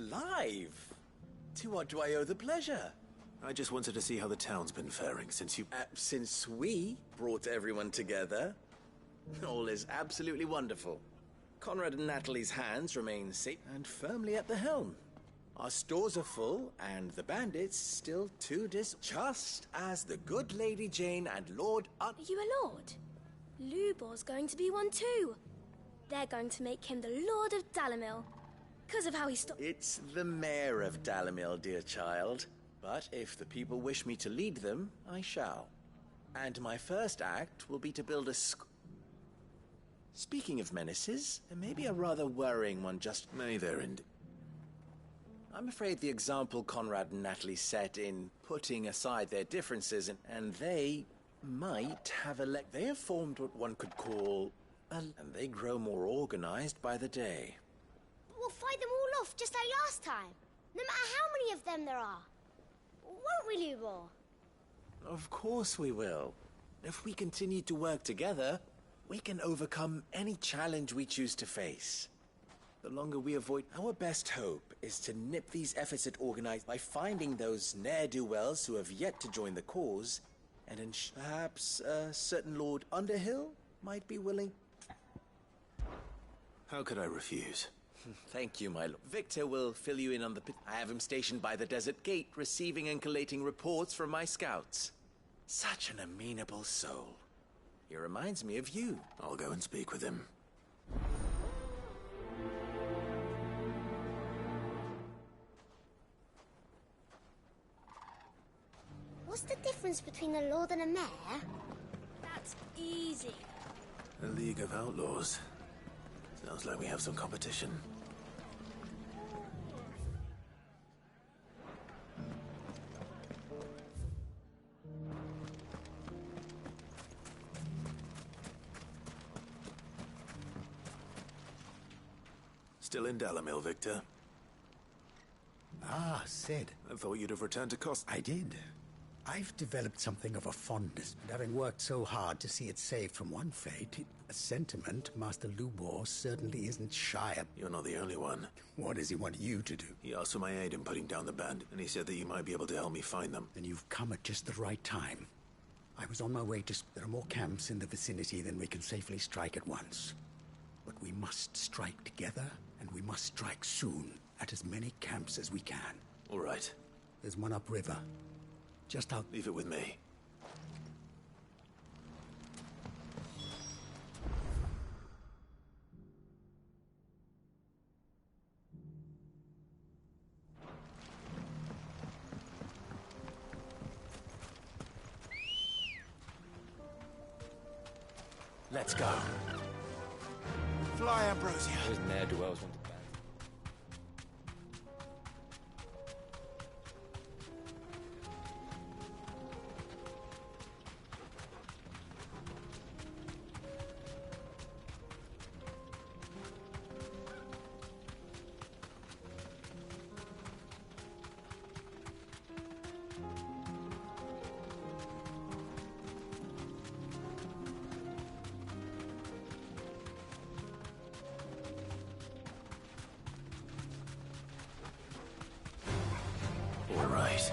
Clive! To what do I owe the pleasure? I just wanted to see how the town's been faring since you... Since we brought everyone together, all is absolutely wonderful. Conrad and Natalie's hands remain safe and firmly at the helm. Our stores are full, and the bandits still just as the good Lady Jane and Lord Are you a lord? Lubor's going to be one too. They're going to make him the Lord of Dalamil, because of how he stopped... It's the mayor of Dalamil, dear child. But if the people wish me to lead them, I shall. And my first act will be to build a Speaking of menaces, there may be a rather worrying one just... May there indeed. I'm afraid the example Conrad and Natalie set in putting aside their differences and they might have They have formed what one could call... and they grow more organized by the day. We'll fight them all off just like last time. No matter how many of them there are. Won't we, Lubor? Of course we will. If we continue to work together, we can overcome any challenge we choose to face. The longer we avoid... Our best hope is to nip these efforts at organized by finding those ne'er-do-wells who have yet to join the cause, and perhaps a certain Lord Underhill might be willing... How could I refuse? Thank you, my lord. Victor will fill you in on the pit. I have him stationed by the desert gate, receiving and collating reports from my scouts. Such an amenable soul. He reminds me of you. I'll go and speak with him. What's the difference between a lord and a mayor? That's easy. A League of Outlaws. Sounds like we have some competition. Still in Dalamil, Victor? Ah, Sid. I thought you'd have returned to Cost. I did. I've developed something of a fondness, and having worked so hard to see it saved from one fate, a sentiment Master Lubor certainly isn't shy of. You're not the only one. What does he want you to do? He asked for my aid in putting down the band, and he said that you might be able to help me find them. Then you've come at just the right time. I was on my way to... There are more camps in the vicinity than we can safely strike at once. But we must strike together, and we must strike soon at as many camps as we can. All right. There's one upriver. Just out... Leave it with me. Let's go. Fly, Ambrosia. Those ne'er-do-wells want to ban. All right.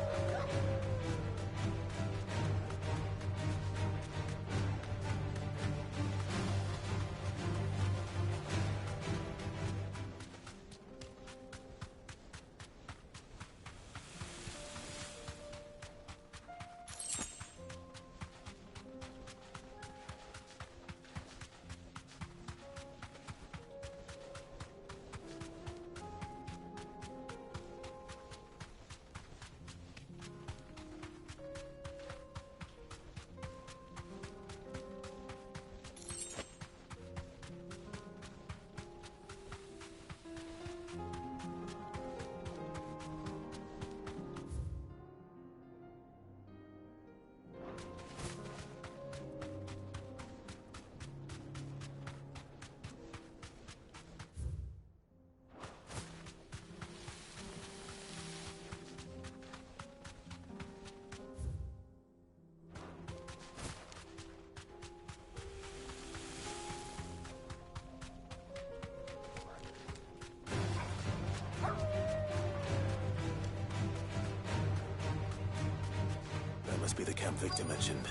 Must be the camp Victor mentioned.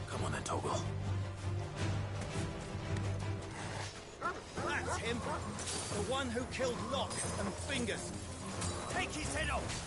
Come on then, Toggle. That's him! The one who killed Locke and Fingers! Take his head off!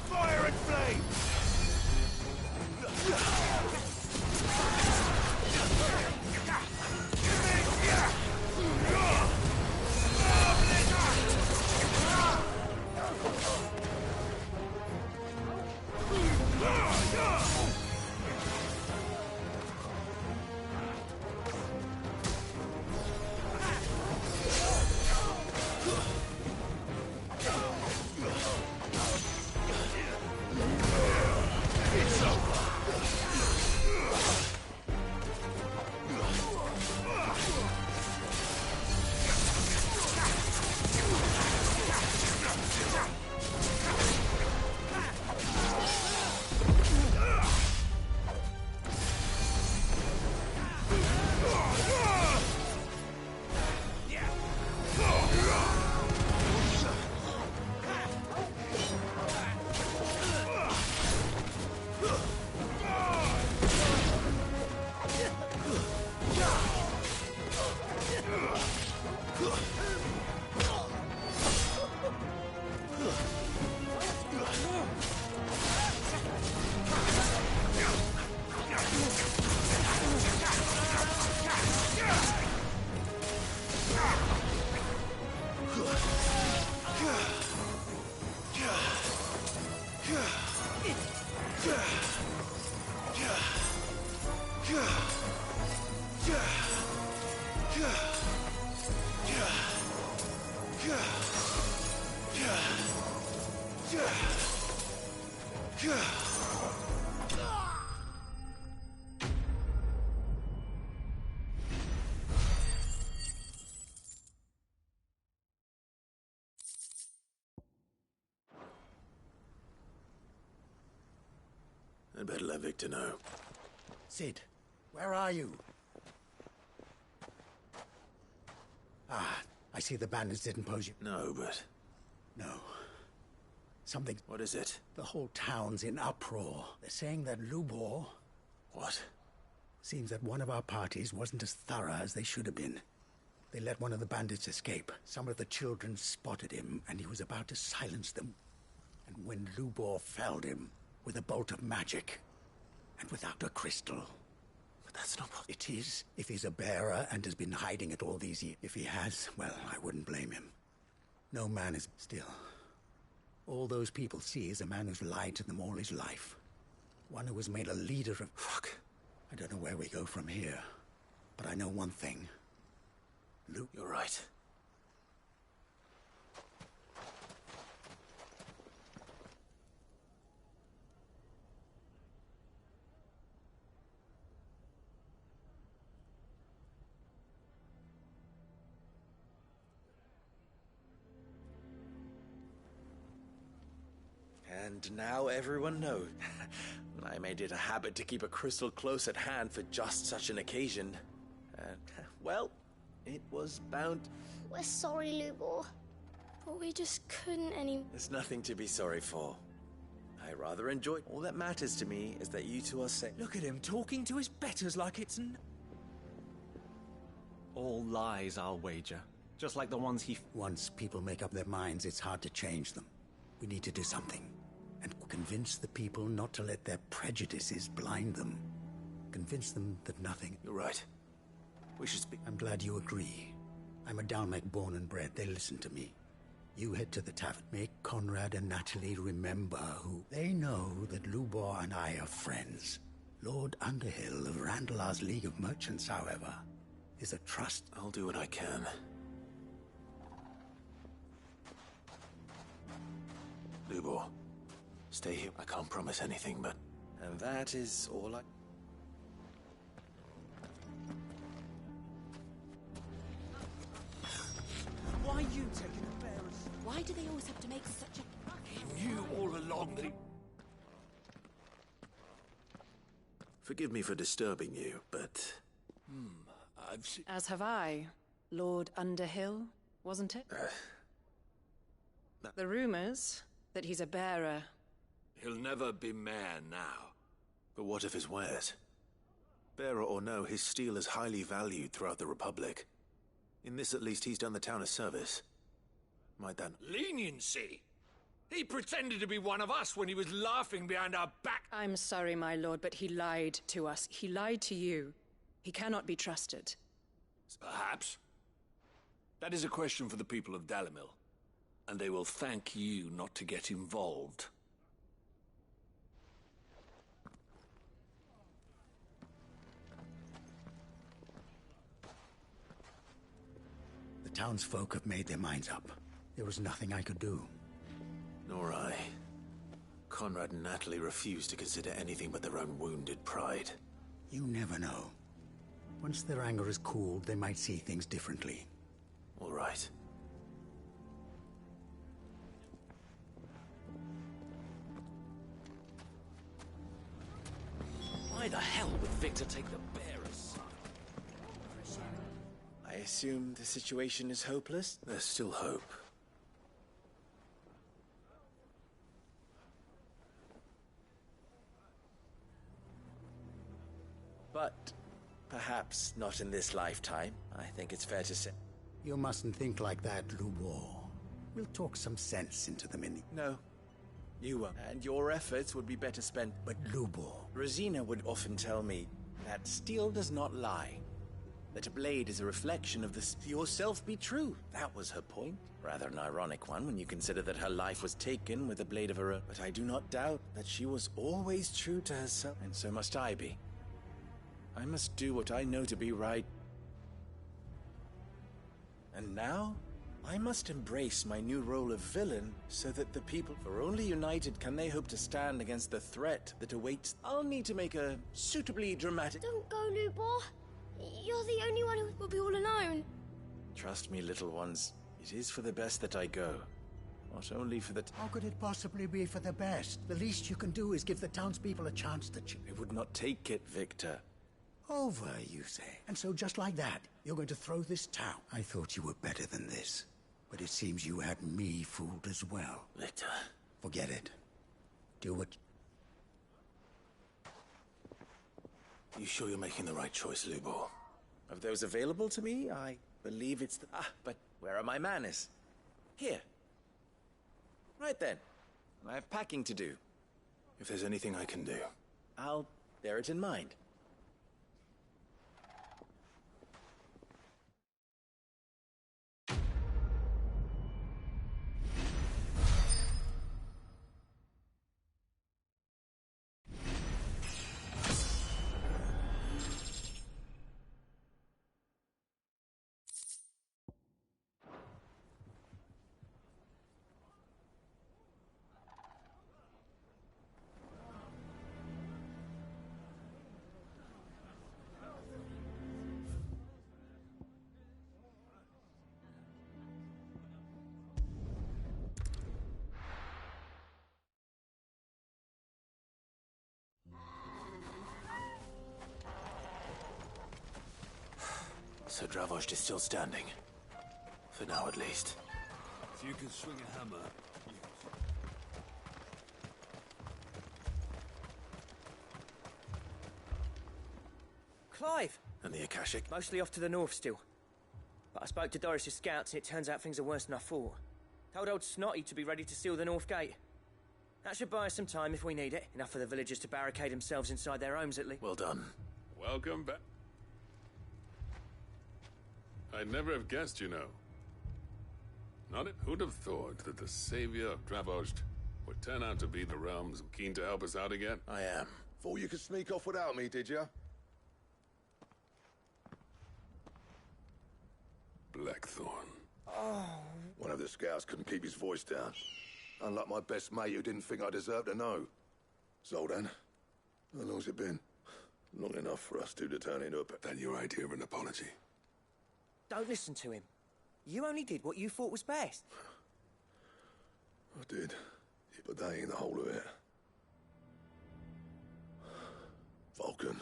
Fire and flame! I'd better let Victor know. Sid, where are you? Ah, I see the bandits didn't pose you. No, but... No. Something... What is it? The whole town's in uproar. They're saying that Lubor... What? Seems that one of our parties wasn't as thorough as they should have been. They let one of the bandits escape. Some of the children spotted him, and he was about to silence them. And when Lubor felled him with a bolt of magic, and without a crystal... But that's not what... It is, if he's a bearer and has been hiding it all these years. If he has, well, I wouldn't blame him. No man is still. All those people see is a man who's lied to them all his life. One who was made a leader of... Fuck. I don't know where we go from here. But I know one thing. Luke. You're right. And now everyone knows. I made it a habit to keep a crystal close at hand for just such an occasion. And, well, it was bound. We're sorry, Lubor. But we just couldn't any... There's nothing to be sorry for. I rather enjoyed. All that matters to me is that you two are safe. Look at him talking to his betters like it's all lies, I'll wager. Just like the ones he... Once people make up their minds, it's hard to change them. We need to do something. And convince the people not to let their prejudices blind them. Convince them that nothing... You're right. We should speak. I'm glad you agree. I'm a Dalmec born and bred. They listen to me. You head to the tavern. Make Conrad and Natalie remember who... They know that Lubor and I are friends. Lord Underhill of Randalar's League of Merchants, however, is a trust... I'll do what I can. Lubor, stay here. I can't promise anything, but... And that is all I... Why you taking the bearers? Why do they always have to make such a... He knew all along that he... Forgive me for disturbing you, but... I've seen... As have I. Lord Underhill, wasn't it? The rumors that he's a bearer. He'll never be mayor now. But what of his wares? Bearer or no, his steel is highly valued throughout the Republic. In this, at least, he's done the town a service. Might that... Leniency? He pretended to be one of us when he was laughing behind our back. I'm sorry, my lord, but he lied to us. He lied to you. He cannot be trusted. Perhaps. That is a question for the people of Dalimil. And they will thank you not to get involved. The townsfolk have made their minds up. There was nothing I could do. Nor I. Conrad and Natalie refuse to consider anything but their own wounded pride. You never know. Once their anger is cooled, they might see things differently. All right. Why the hell would Victor take the bearers? I assume the situation is hopeless? There's still hope. But perhaps not in this lifetime. I think it's fair to say. You mustn't think like that, Lubor. We'll talk some sense into them in the... No, you won't. And your efforts would be better spent. But Lubor... Rosina would often tell me that steel does not lie. That a blade is a reflection of yourself be true. That was her point. Rather an ironic one when you consider that her life was taken with a blade of her own. But I do not doubt that she was always true to herself. And so must I be. I must do what I know to be right. And now, I must embrace my new role of villain so that the people, for only united can they hope to stand against the threat that awaits. I'll need to make a suitably dramatic... Don't go, Lubor. You're the only one who We'll be all alone. Trust me, little ones. It is for the best that I go. Not only for the... How could it possibly be for the best? The least you can do is give the townspeople a chance to... I would not take it, Victor. Over, you say. And so just like that, you're going to throw this town. I thought you were better than this. But it seems you had me fooled as well. Victor. Forget it. Do what... You sure you're making the right choice, Lubor? Of those available to me, I believe it's the... but where are my manners? Here. Right then. I have packing to do. If there's anything I can do. I'll bear it in mind. So Dravost is still standing. For now, at least. If you can swing a hammer, Clive! And the Akashic? Mostly off to the north still. But I spoke to Doris's scouts and it turns out things are worse than I thought. Told old Snotty to be ready to seal the north gate. That should buy us some time if we need it. Enough for the villagers to barricade themselves inside their homes at least. Well done. Welcome back. I'd never have guessed, you know. Who'd have thought that the savior of Dravost would turn out to be the realms keen to help us out again? I am. Thought you could sneak off without me, did you? Blackthorn. Oh. One of the scouts couldn't keep his voice down. Unlike my best mate who didn't think I deserved to know. Zoldan, how long's it been? Long enough for us two to turn into a... Then your idea of an apology? Don't listen to him. You only did what you thought was best. I did, but that ain't the whole of it. Vulcan,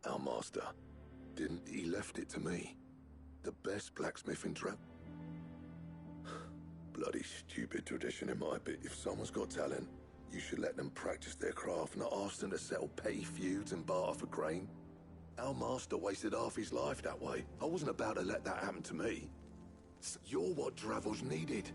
our master, he left it to me. The best blacksmith in Dravost. Bloody stupid tradition in my bit. If someone's got talent, you should let them practice their craft, not ask them to settle petty feuds and barter for grain. Our master wasted half his life that way. I wasn't about to let that happen to me. You're what Dravost needed.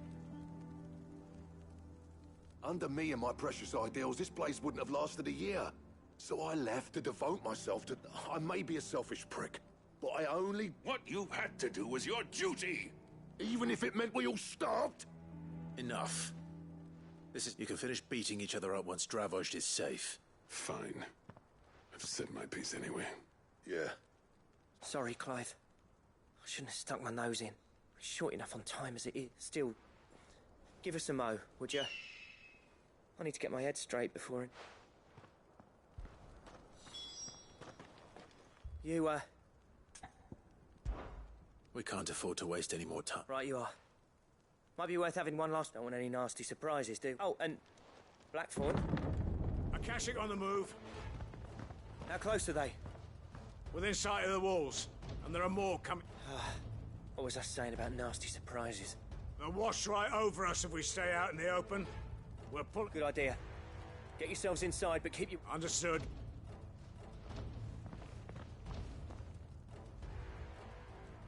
Under me and my precious ideals, this place wouldn't have lasted a year. So I left to devote myself to... I may be a selfish prick, but I only... What you had to do was your duty! Even if it meant we all starved? Enough. You can finish beating each other up once Dravost is safe. Fine. I've said my piece anyway. Yeah. Sorry, Clive. I shouldn't have stuck my nose in. We're short enough on time as it is. Still, give us a mo, would you? I need to get my head straight before it. You, We can't afford to waste any more time. Right you are. Might be worth having one last... Don't want any nasty surprises, do? Oh, and... Blackthorn. Akashic on the move. How close are they? Within sight of the walls. And there are more coming. What was I saying about nasty surprises? They'll wash right over us if we stay out in the open. We'll pull... Good idea. Get yourselves inside, but keep you... Understood.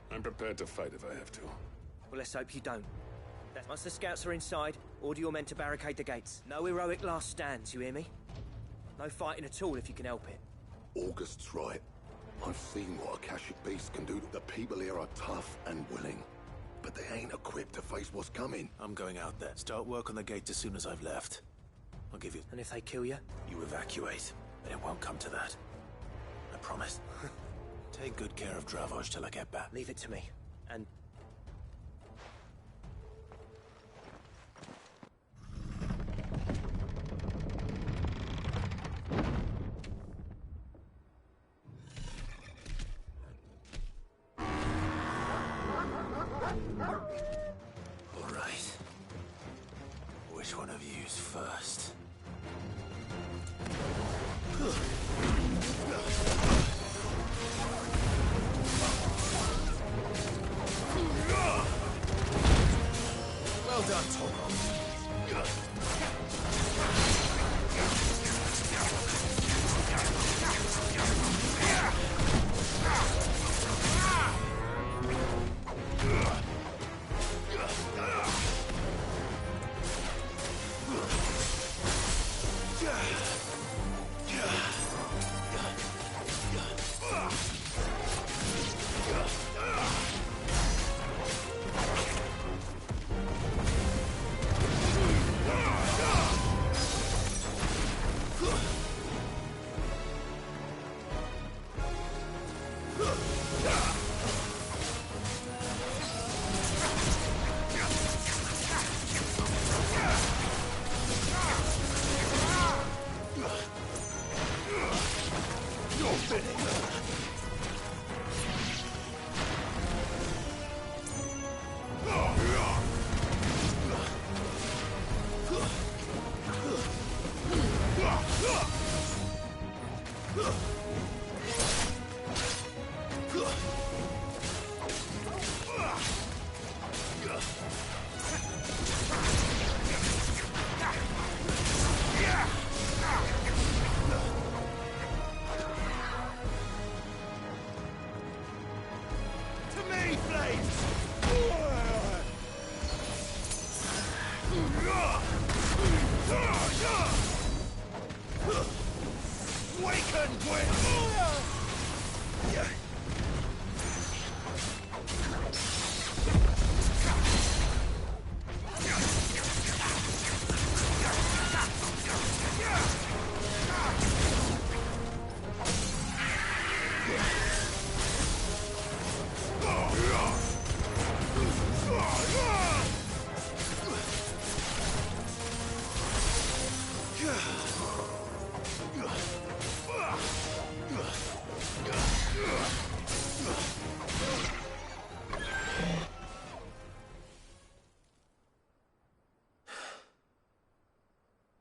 I'm prepared to fight if I have to. Well, let's hope you don't. Once the scouts are inside, order your men to barricade the gates. No heroic last stands, you hear me? No fighting at all if you can help it. August's right. I've seen what Akashic beasts can do. The people here are tough and willing, but they ain't equipped to face what's coming. I'm going out there. Start work on the gate as soon as I've left. I'll give you... And if they kill you? You evacuate. Then it won't come to that. I promise. Take good care of Dravost till I get back. Leave it to me. And... All right. Which one of you's first? Well done, Toro.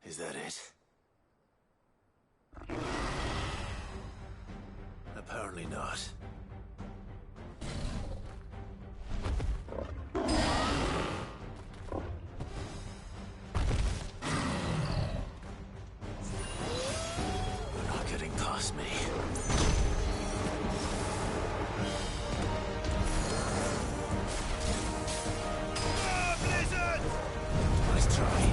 Is that it? Apparently not. You're not getting past me. Blizzard! Nice try.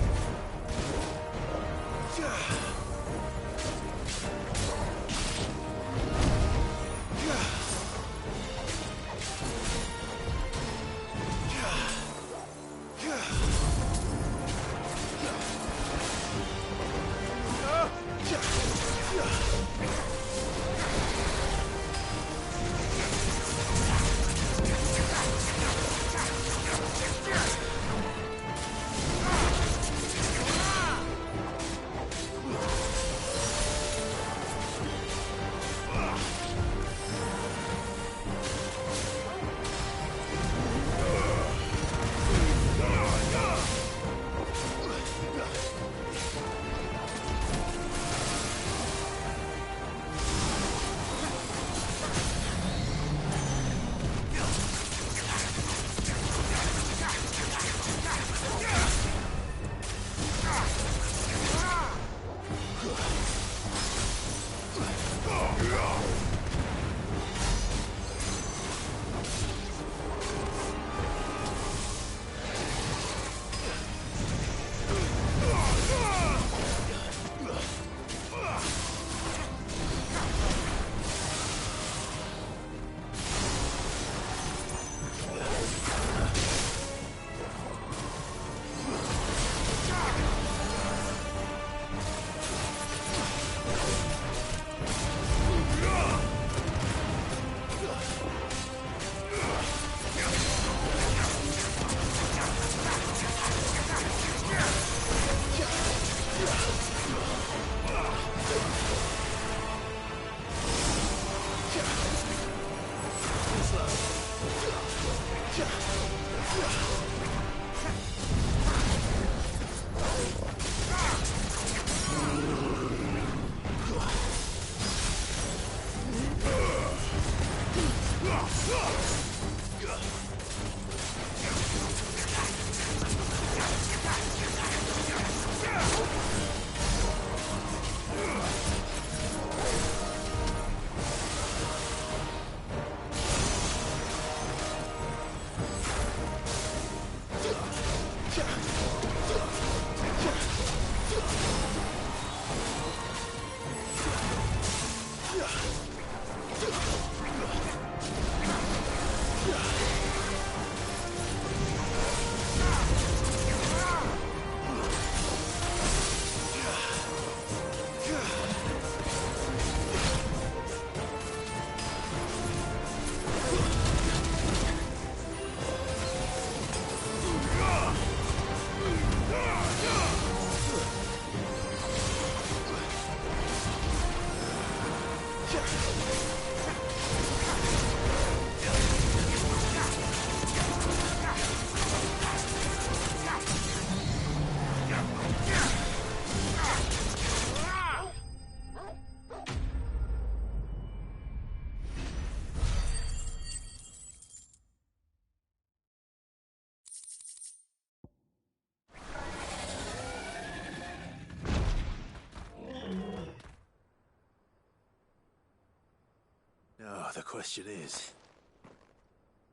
Now, the question is,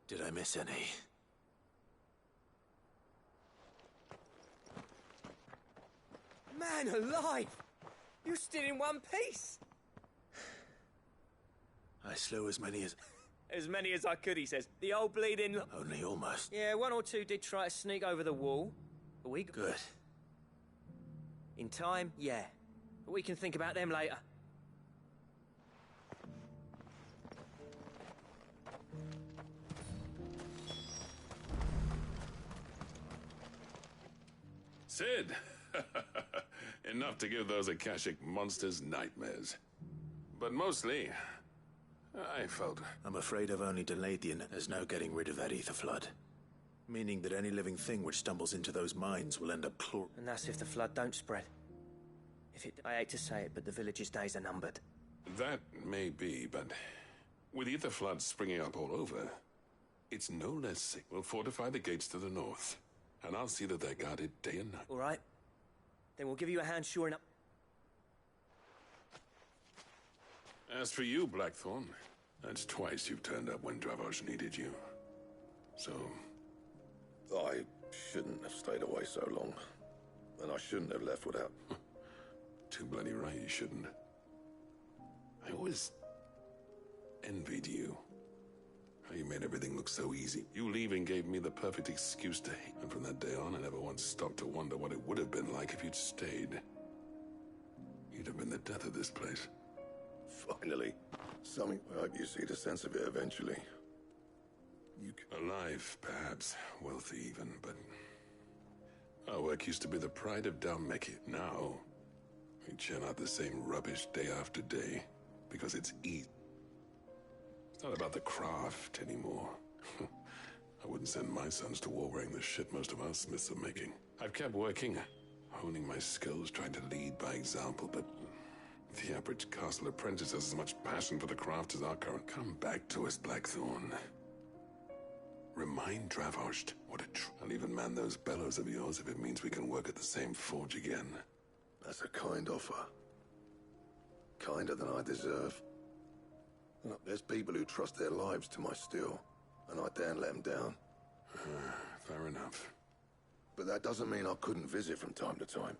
did I miss any? Man alive! You're still in one piece! I slew as many as... As many as I could, he says. The old bleeding... Only almost. Yeah, one or two did try to sneak over the wall. But we... Good. In time, yeah. But we can think about them later. Sid! Enough to give those Akashic monsters nightmares. But mostly, I felt... I'm afraid I've only delayed the... There's no getting rid of that ether flood. Meaning that any living thing which stumbles into those mines will end up And that's if the flood don't spread. If it... I hate to say it, but the village's days are numbered. That may be, but with ether floods springing up all over, it's no less sick. We'll fortify the gates to the north, and I'll see that they're guarded day and night. All right. Then we'll give you a hand shoring up. As for you, Blackthorn, that's twice you've turned up when Dravosh needed you. So... I shouldn't have stayed away so long. And I shouldn't have left without... Too bloody right you shouldn't. I always... envied you. How you made everything look so easy. You leaving gave me the perfect excuse to hate. And from that day on, I never once stopped to wonder what it would have been like if you'd stayed. You'd have been the death of this place. Finally. Something... I hope you see the sense of it eventually. Alive, perhaps. Wealthy even, but... Our work used to be the pride of Dalmeki. Now, we churn out the same rubbish day after day, because it's easy. It's not about the craft anymore. I wouldn't send my sons to war wearing the shit most of our smiths are making. I've kept working, honing my skills, trying to lead by example, but... the average castle apprentice has as much passion for the craft as our current. Come back to us, Blackthorn. Remind Dravosh what I'll even man those bellows of yours if it means we can work at the same forge again. That's a kind offer. Kinder than I deserve. There's people who trust their lives to my steel, and I daren't let them down. Fair enough. But that doesn't mean I couldn't visit from time to time.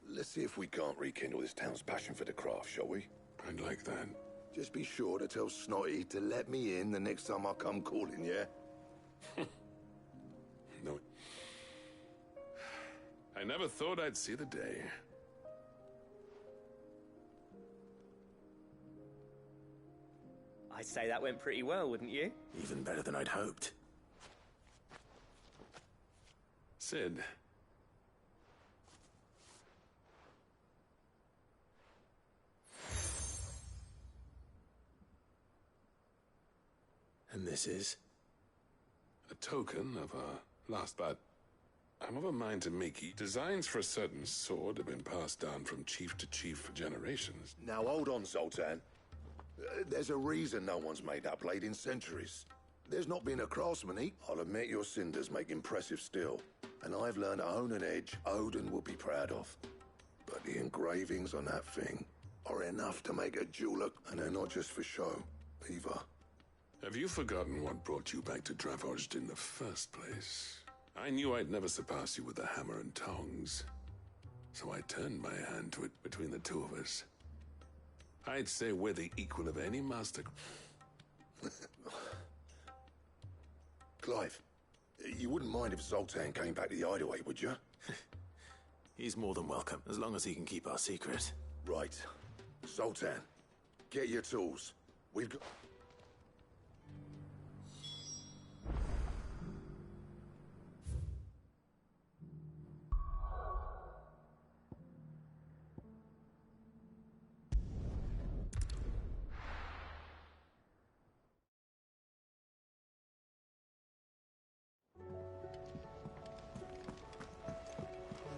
Let's see if we can't rekindle this town's passion for the craft, shall we? I'd like that. Just be sure to tell Snotty to let me in the next time I come calling, yeah? No. I never thought I'd see the day. I'd say that went pretty well, wouldn't you? Even better than I'd hoped. Sid. And this is? A token of our last, but I'm of a mind to make it. Designs for a certain sword have been passed down from chief to chief for generations. Now hold on, Zoltan. There's a reason no one's made that blade in centuries. There's not been a craftsman. I'll admit your cinders make impressive steel, and I've learned to own an edge Odin will be proud of. But the engravings on that thing are enough to make a jeweler, and they're not just for show, either. Have you forgotten what brought you back to Dravosh in the first place? I knew I'd never surpass you with the hammer and tongs, so I turned my hand to it between the two of us. I'd say we're the equal of any master. Clive, you wouldn't mind if Zoltan came back to the hideaway, would you? He's more than welcome, as long as he can keep our secret. Right. Zoltan, get your tools. We've got...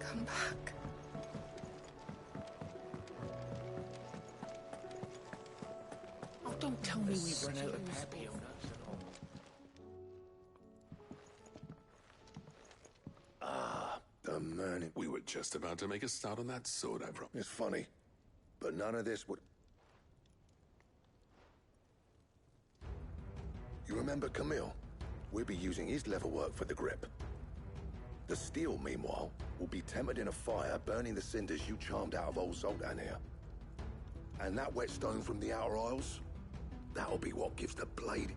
Come back. Oh, don't tell me we've run out of Peppy on us at all. The man... We were just about to make a start on that sword, I promise. It's funny, but none of this would... You remember Camille? We'll be using his leather work for the grip. The steel, meanwhile, will be tempered in a fire, burning the cinders you charmed out of old Zoltan here. And that whetstone from the Outer Isles? That'll be what gives the blade.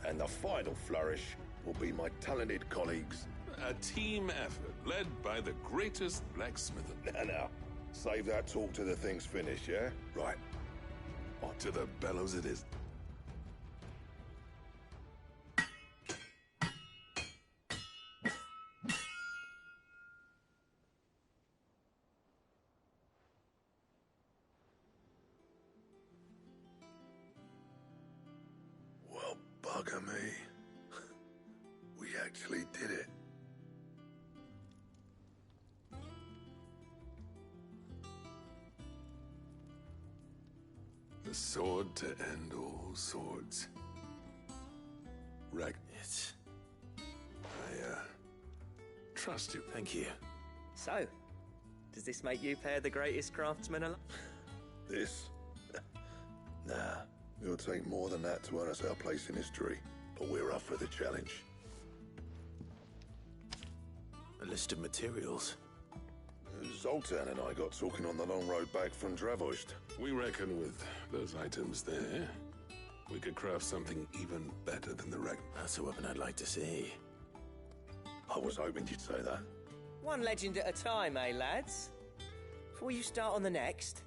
And the final flourish will be my talented colleagues. A team effort led by the greatest blacksmith. Now, save that talk till the thing's finished, yeah? Right. On to the bellows it is. Well, bugger me. We actually did it. The sword to end all swords. It's... I, trust you. Thank you. So, does this make you pair the greatest craftsman alive? This? Nah. It'll take more than that to earn us our place in history. But we're up for the challenge. A list of materials. Zoltan and I got talking on the long road back from Dravost. We reckon with those items there, we could craft something even better than the wreck. That's a weapon I'd like to see. I was hoping you'd say that. One legend at a time, eh, lads? Before you start on the next,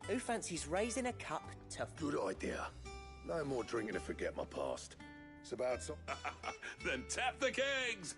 who fancies raising a cup to... Good idea. No more drinking to forget my past. It's about some... Then tap the kegs!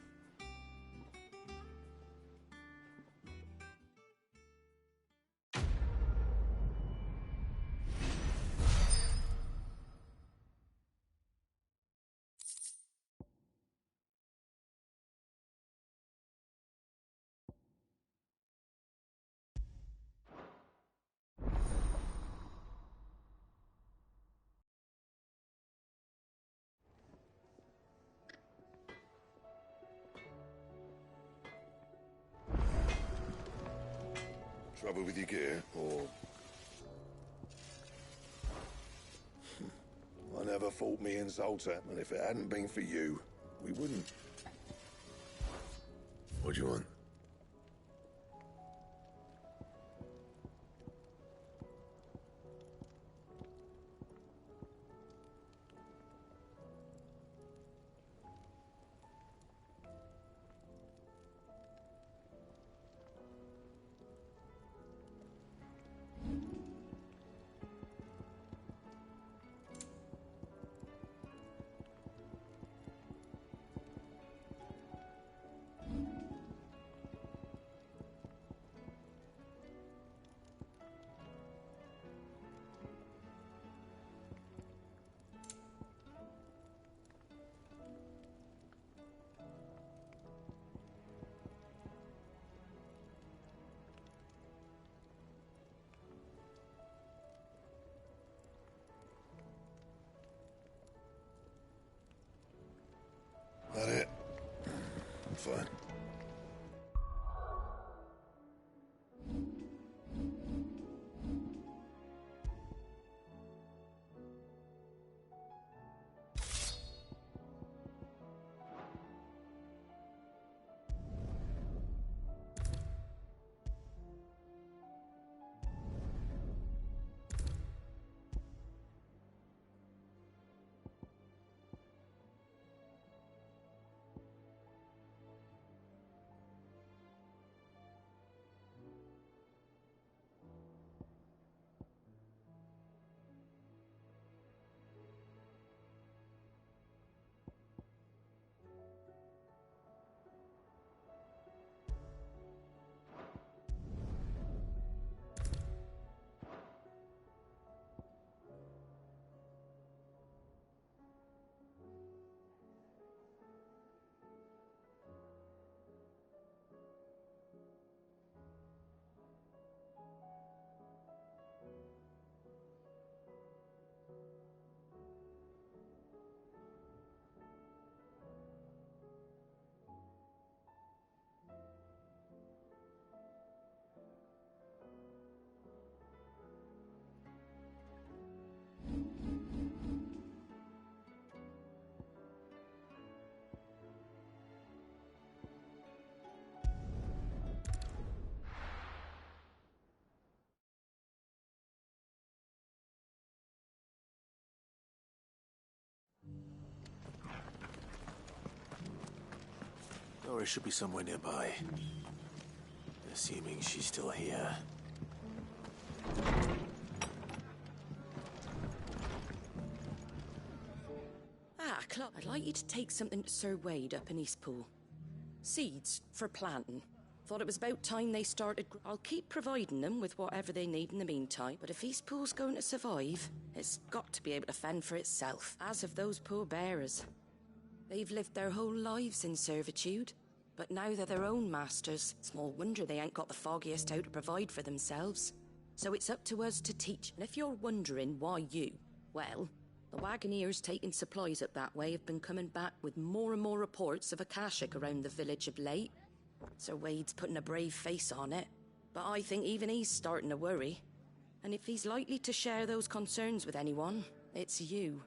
Trouble with your gear, or... I never fought me and Zoltan, and if it hadn't been for you, we wouldn't. What do you want? Doris should be somewhere nearby. Assuming she's still here. Clark, I'd like you to take something to Sir Wade up in Eastpool. Seeds for planting. Thought it was about time they started. I'll keep providing them with whatever they need in the meantime, but if Eastpool's going to survive, it's got to be able to fend for itself, as have those poor bearers. They've lived their whole lives in servitude, but now they're their own masters. Small wonder they ain't got the foggiest how to provide for themselves. So it's up to us to teach. And if you're wondering why you, well, the wagoneers taking supplies up that way have been coming back with more and more reports of Akashic around the village of late. Sir Wade's putting a brave face on it, but I think even he's starting to worry. And if he's likely to share those concerns with anyone, it's you.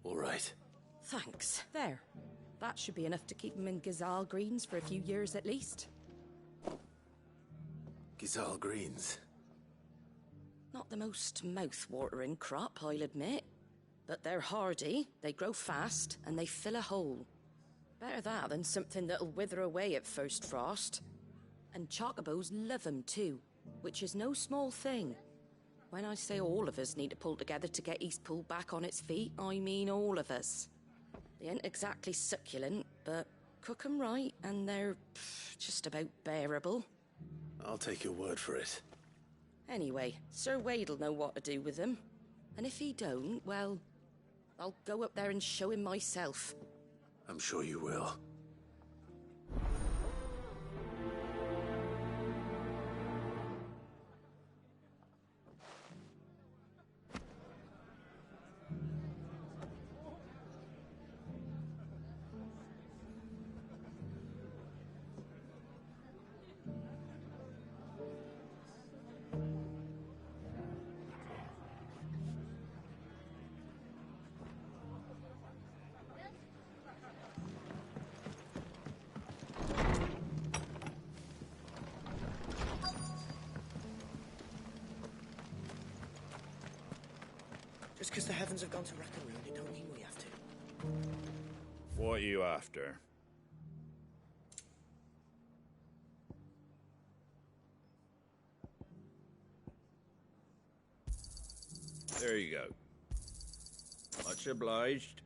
All right. Thanks. There. That should be enough to keep him in Gazal Greens for a few years at least. Gazal Greens. Not the most mouth-watering crop, I'll admit. But they're hardy, they grow fast, and they fill a hole. Better that than something that'll wither away at first frost. And chocobos love 'em too, which is no small thing. When I say all of us need to pull together to get Eastpool back on its feet, I mean all of us. They ain't exactly succulent, but cook 'em right, and they're just about bearable. I'll take your word for it. Anyway, Sir Wade'll know what to do with them. And if he don't, well, I'll go up there and show him myself. I'm sure you will. Just because the heavens have gone to rack and ruin, it don't mean we have to. What are you after? There you go. Much obliged.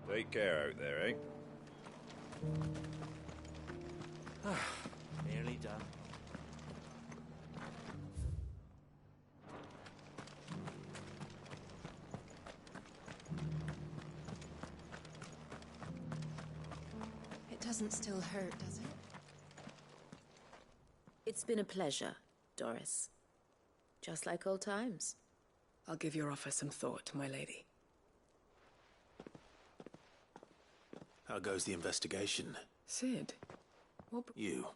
Take care out there, eh? Nearly done. doesn't still hurt, does it? It's been a pleasure, Doris. Just like old times. I'll give your offer some thought, my lady. How goes the investigation? Sid? What? You.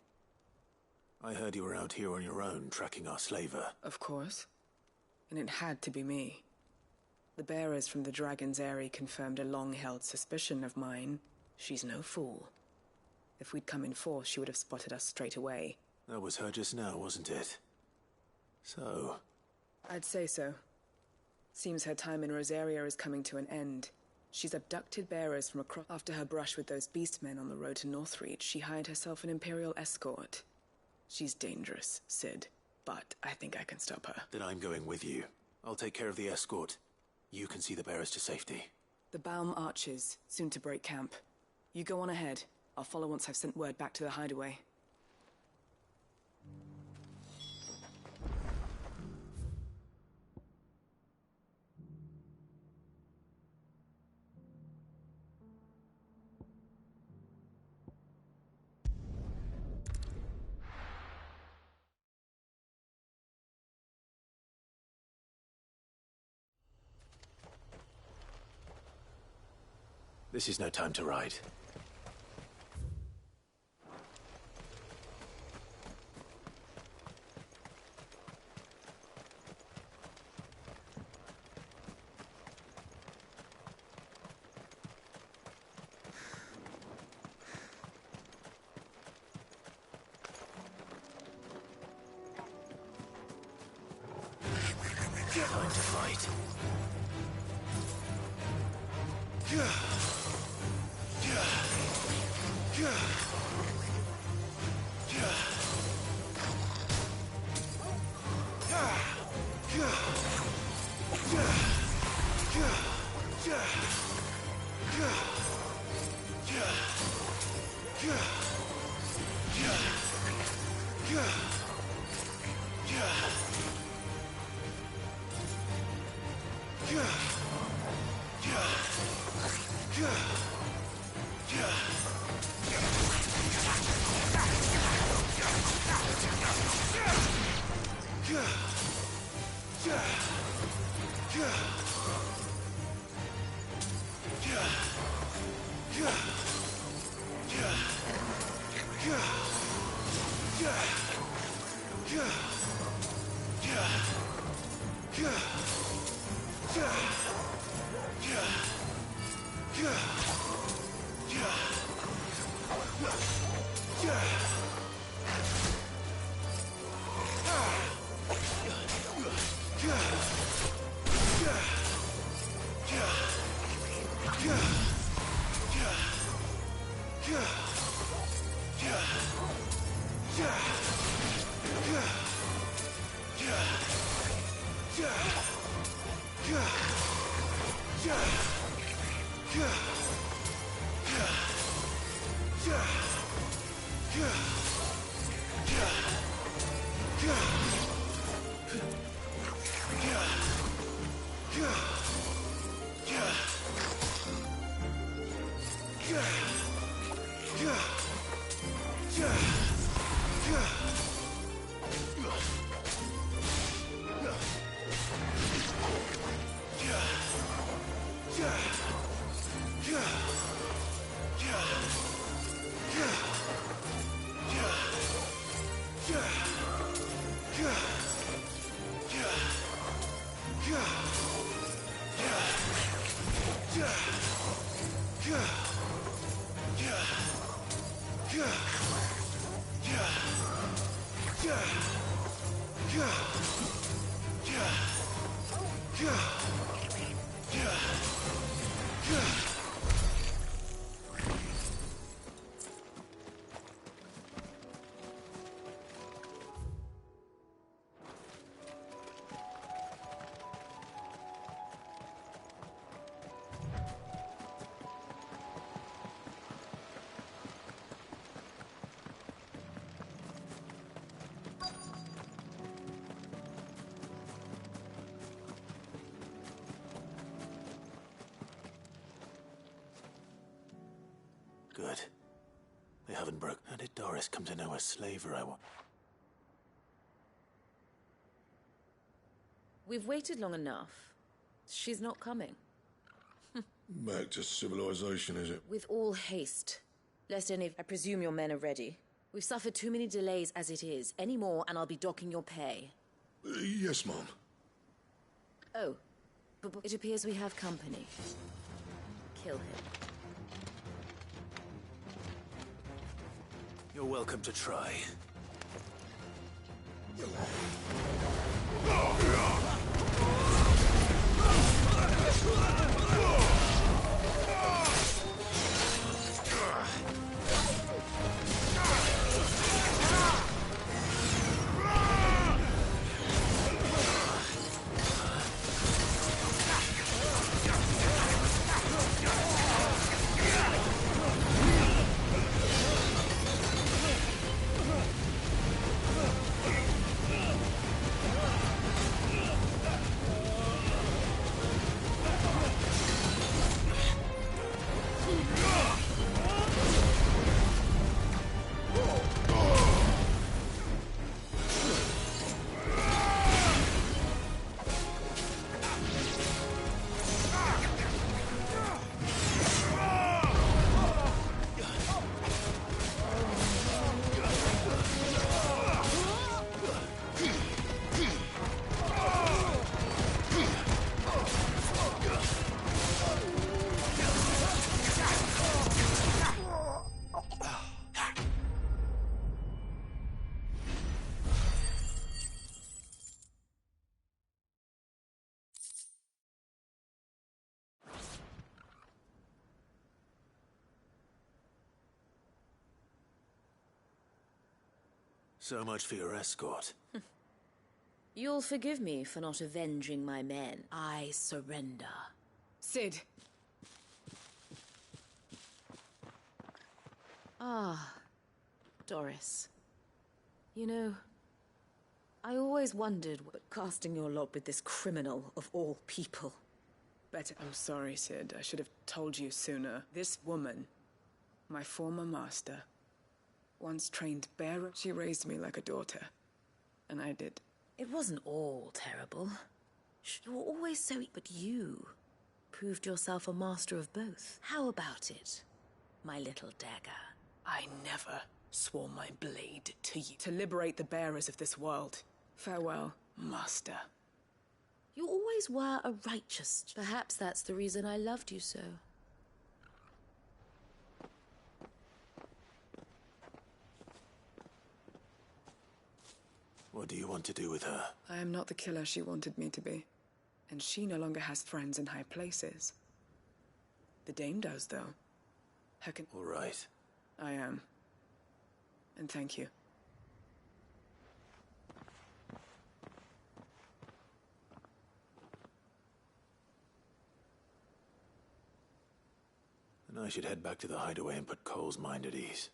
I heard you were out here on your own, tracking our slaver. Of course. And it had to be me. The bearers from the Dragon's Eyrie confirmed a long-held suspicion of mine. She's no fool. If we'd come in force, she would have spotted us straight away. That was her just now, wasn't it? So... I'd say so. Seems her time in Rosaria is coming to an end. She's abducted bearers from across... After her brush with those beastmen on the road to Northreach, she hired herself an Imperial escort. She's dangerous, Sid, but I think I can stop her. Then I'm going with you. I'll take care of the escort. You can see the bearers to safety. The Baum archers, soon to break camp. You go on ahead. I'll follow once I've sent word back to the hideaway. This is no time to ride. Time to fight. They haven't broke. How did Doris come to know a slaver I want? We've waited long enough. She's not coming. Back to civilization, is it? With all haste. Lest any... I presume your men are ready. We've suffered too many delays as it is. Any more, and I'll be docking your pay. Yes, Mom. Oh, but it appears we have company. Kill him. You're welcome to try. So much for your escort. You'll forgive me for not avenging my men. I surrender. Sid! Ah, Doris. You know, I always wondered what casting your lot with this criminal of all people. Better. I'm sorry, Sid. I should have told you sooner. This woman, my former master, once trained bearer. She raised me like a daughter. And I did. It wasn't all terrible. You were always so... But you proved yourself a master of both. How about it, my little dagger? I never swore my blade to you. To liberate the bearers of this world. Farewell, master. You always were a righteous... Perhaps that's the reason I loved you so. What do you want to do with her? I am not the killer she wanted me to be. And she no longer has friends in high places. The dame does, though. All right. I am. And thank you. And I should head back to the hideaway and put Cole's mind at ease.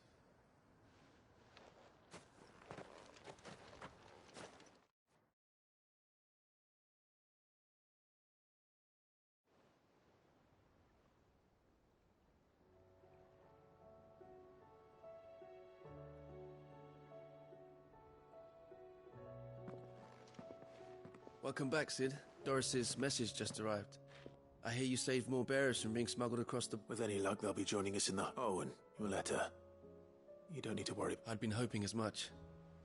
Welcome back, Sid. Doris's message just arrived. I hear you saved more bearers from being smuggled across the... With any luck, they'll be joining us in the... Oh, and your letter. You don't need to worry. I'd been hoping as much.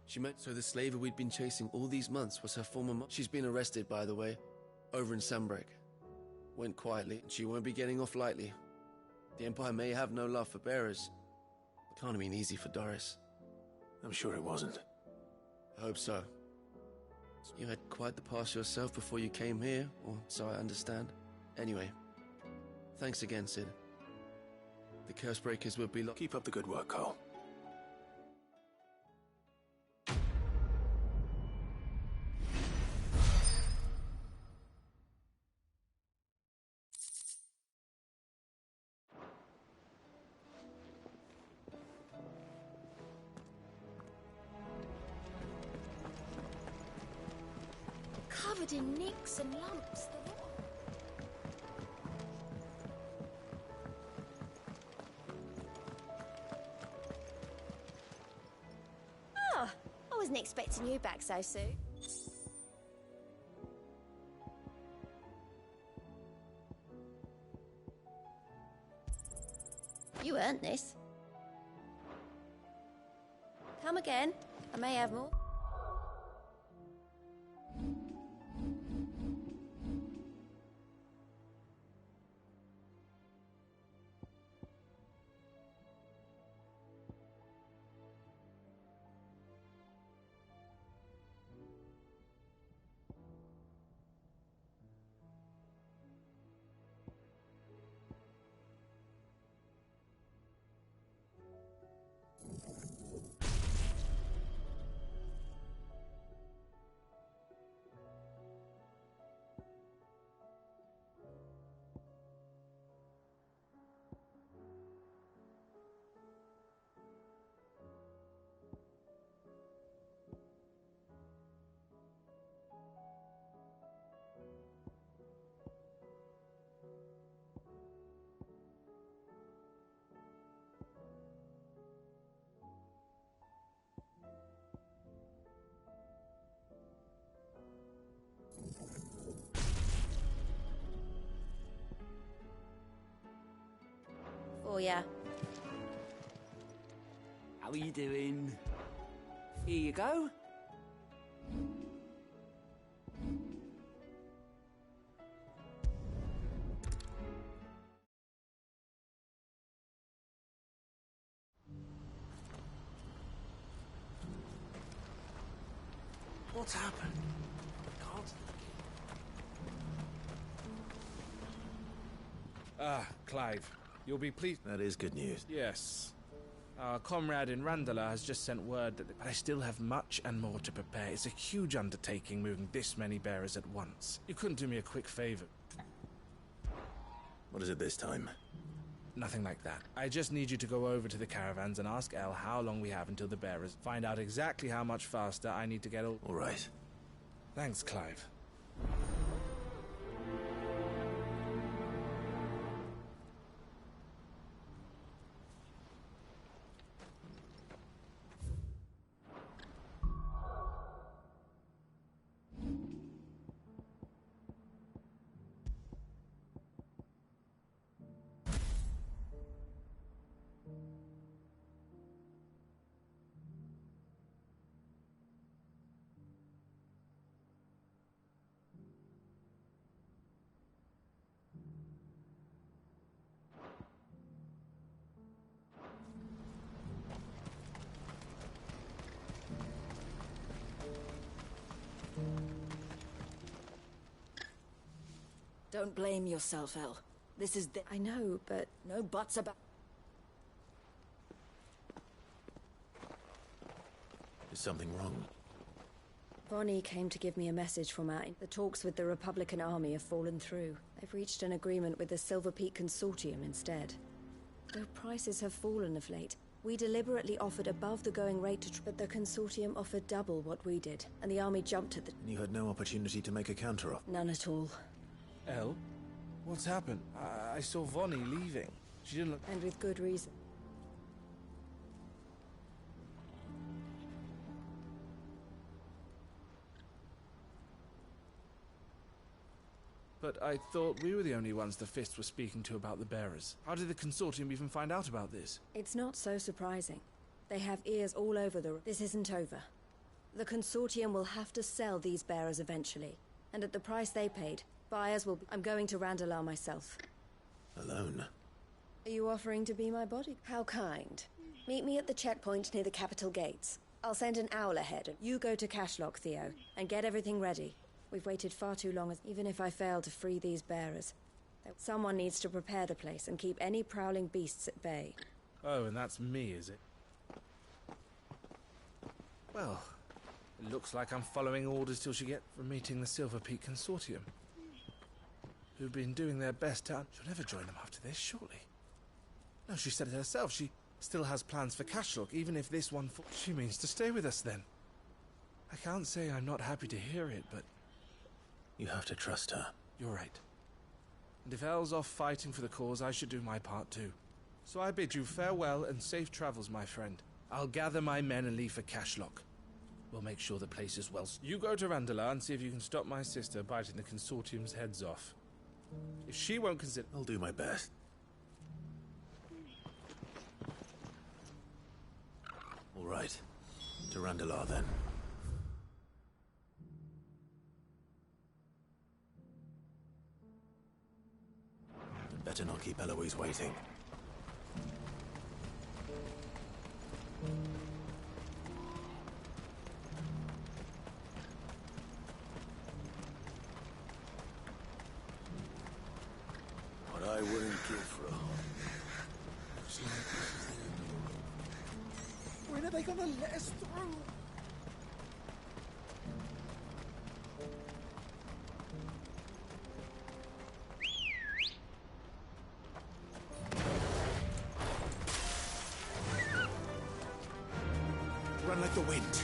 She meant... So the slaver we'd been chasing all these months was her former... She's been arrested, by the way, over in Sunbreak. Went quietly, and she won't be getting off lightly. The Empire may have no love for bearers. Can't have been easy for Doris. I'm sure it wasn't. I hope so. You had quite the past yourself before you came here, or so I understand. Anyway, thanks again, Sid. The curse breakers will be... Keep up the good work, Cole. Covered in nicks and lumps. Wasn't expecting you back so soon. You earned this. Come again. I may have more. For ya. How are you doing? Here you go. What's happened? Can't... Ah, Clive. You'll be pleased. That is good news. Yes. Our comrade in Randala has just sent word that I still have much and more to prepare. It's a huge undertaking moving this many bearers at once. You couldn't do me a quick favor. What is it this time? Nothing like that. I just need you to go over to the caravans and ask Elle how long we have until the bearers. Find out exactly how much faster I need to get all... All right. Thanks, Clive. Don't blame yourself, Elle. This is the... I know, but... No buts about... Is something wrong? Bonnie came to give me a message from our... The talks with the Republican Army have fallen through. They've reached an agreement with the Silver Peak Consortium instead. Though prices have fallen of late, we deliberately offered above the going rate but the Consortium offered double what we did, and the Army jumped at the... And you had no opportunity to make a counter-offer? None at all. Elle? What's happened? I saw Vonnie leaving. She didn't look... And with good reason. But I thought we were the only ones the Fist were speaking to about the bearers. How did the Consortium even find out about this? It's not so surprising. They have ears all over the... This isn't over. The Consortium will have to sell these bearers eventually. And at the price they paid, buyers will... I'm going to Randalar myself. Alone? Are you offering to be my body? How kind. Meet me at the checkpoint near the capital gates. I'll send an owl ahead, and you go to Cashlock, Theo, and get everything ready. We've waited far too long, even if I fail to free these bearers. Someone needs to prepare the place and keep any prowling beasts at bay. Oh, and that's me, is it? Well, it looks like I'm following orders till she gets from meeting the Silver Peak Consortium. Who've been doing their best to... She'll never join them after this, surely. No, she said it herself. She still has plans for Cashlock, even if this one... She means to stay with us, then. I can't say I'm not happy to hear it, but... You have to trust her. You're right. And if Elle's off fighting for the cause, I should do my part too. So I bid you farewell and safe travels, my friend. I'll gather my men and leave for Cashlock. We'll make sure the place is well... You go to Randala and see if you can stop my sister biting the Consortium's heads off. If she won't consider... I'll do my best. All right. To Randala, then. I'd better not keep Eloise waiting. What I wouldn't give for a home. When are they gonna let us through? Run like the wind.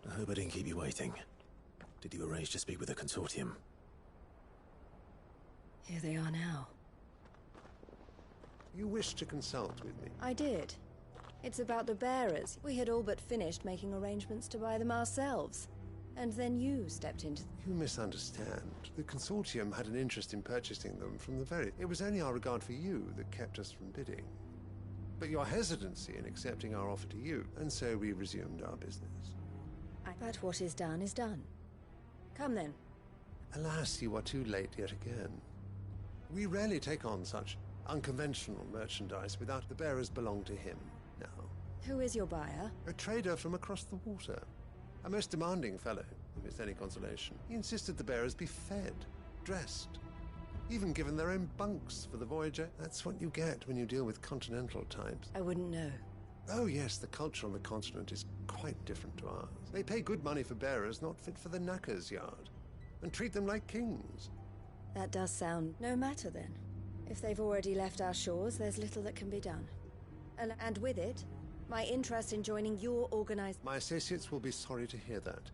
I hope I didn't keep you waiting. Did you arrange to speak with the Consortium? Here they are now. You wished to consult with me? I did. It's about the bearers. We had all but finished making arrangements to buy them ourselves. And then you stepped into... You misunderstand. The Consortium had an interest in purchasing them from the very... It was only our regard for you that kept us from bidding. But your hesitancy in accepting our offer to you, and so we resumed our business. But what is done is done. Come then. Alas, you are too late yet again. We rarely take on such unconventional merchandise without the bearers belong to him now. Who is your buyer? A trader from across the water. A most demanding fellow, if it's any consolation. He insisted the bearers be fed, dressed, even given their own bunks for the voyager. That's what you get when you deal with continental types. I wouldn't know. Oh yes, the culture on the continent is quite different to ours. They pay good money for bearers not fit for the knacker's yard, and treat them like kings. That does sound no matter then. If they've already left our shores, there's little that can be done. And with it, my interest in joining your organized... My associates will be sorry to hear that.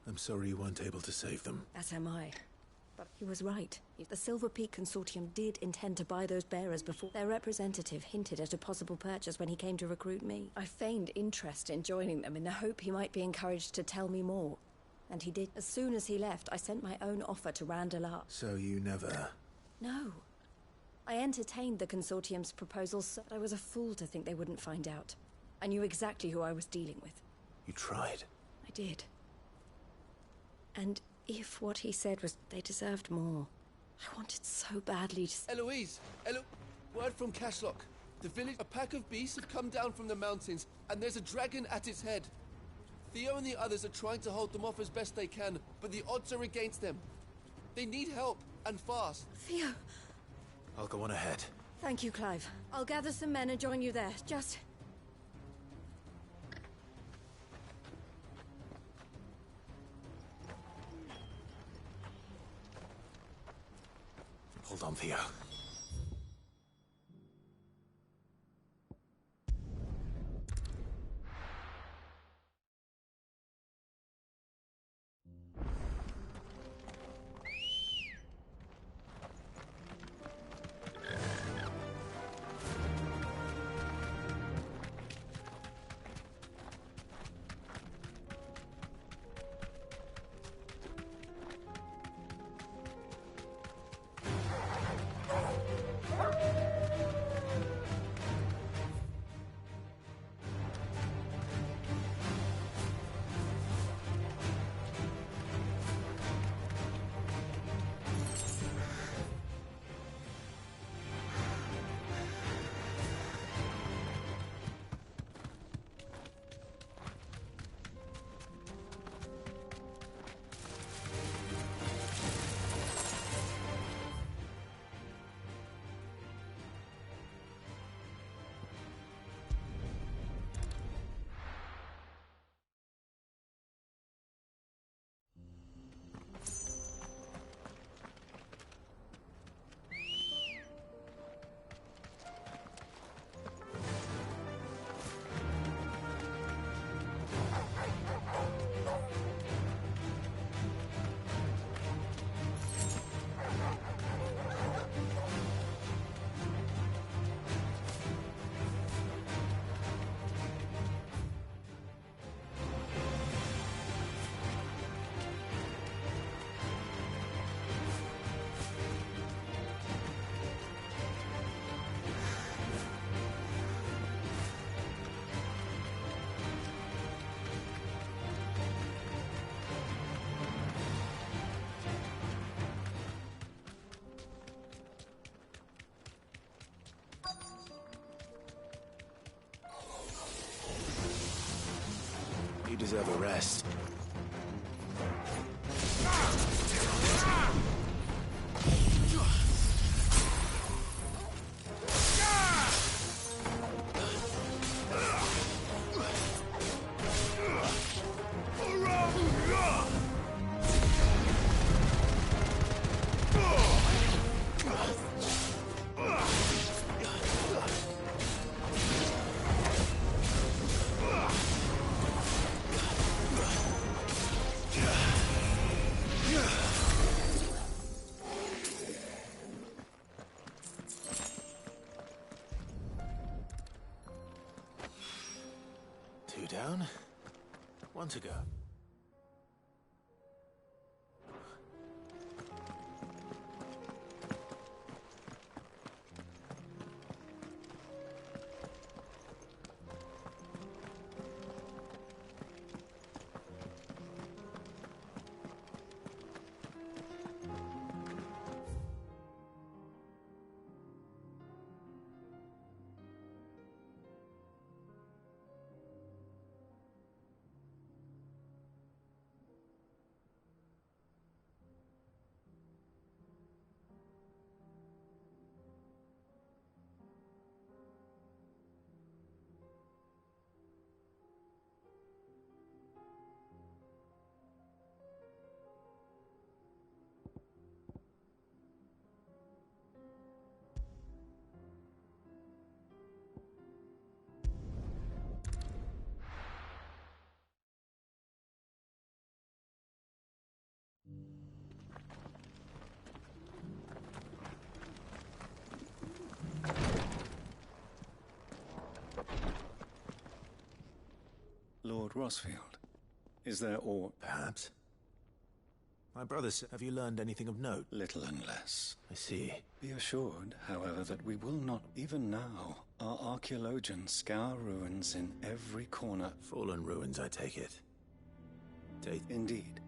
I'm sorry you weren't able to save them. As am I. But he was right. The Silver Peak Consortium did intend to buy those bearers before their representative hinted at a possible purchase when he came to recruit me. I feigned interest in joining them in the hope he might be encouraged to tell me more. And he did. As soon as he left, I sent my own offer to Randall up. So you never... No. I entertained the Consortium's proposals, but I was a fool to think they wouldn't find out. I knew exactly who I was dealing with. You tried. I did. And if what he said was they deserved more, I wanted so badly to... Eloise! Word from Cashlock. The village, a pack of beasts have come down from the mountains, and there's a dragon at its head. Theo and the others are trying to hold them off as best they can, but the odds are against them. They need help, and fast. Theo! I'll go on ahead. Thank you, Clive. I'll gather some men and join you there. Just... Hold on, Theo. You deserve a rest. down. One to go. Lord Rosfield, is there aught? Perhaps. My brother said, have you learned anything of note? Little and less. I see. Be assured, however, that we will not, even now, our archaeologians scour ruins in every corner. Fallen ruins, I take it. Indeed.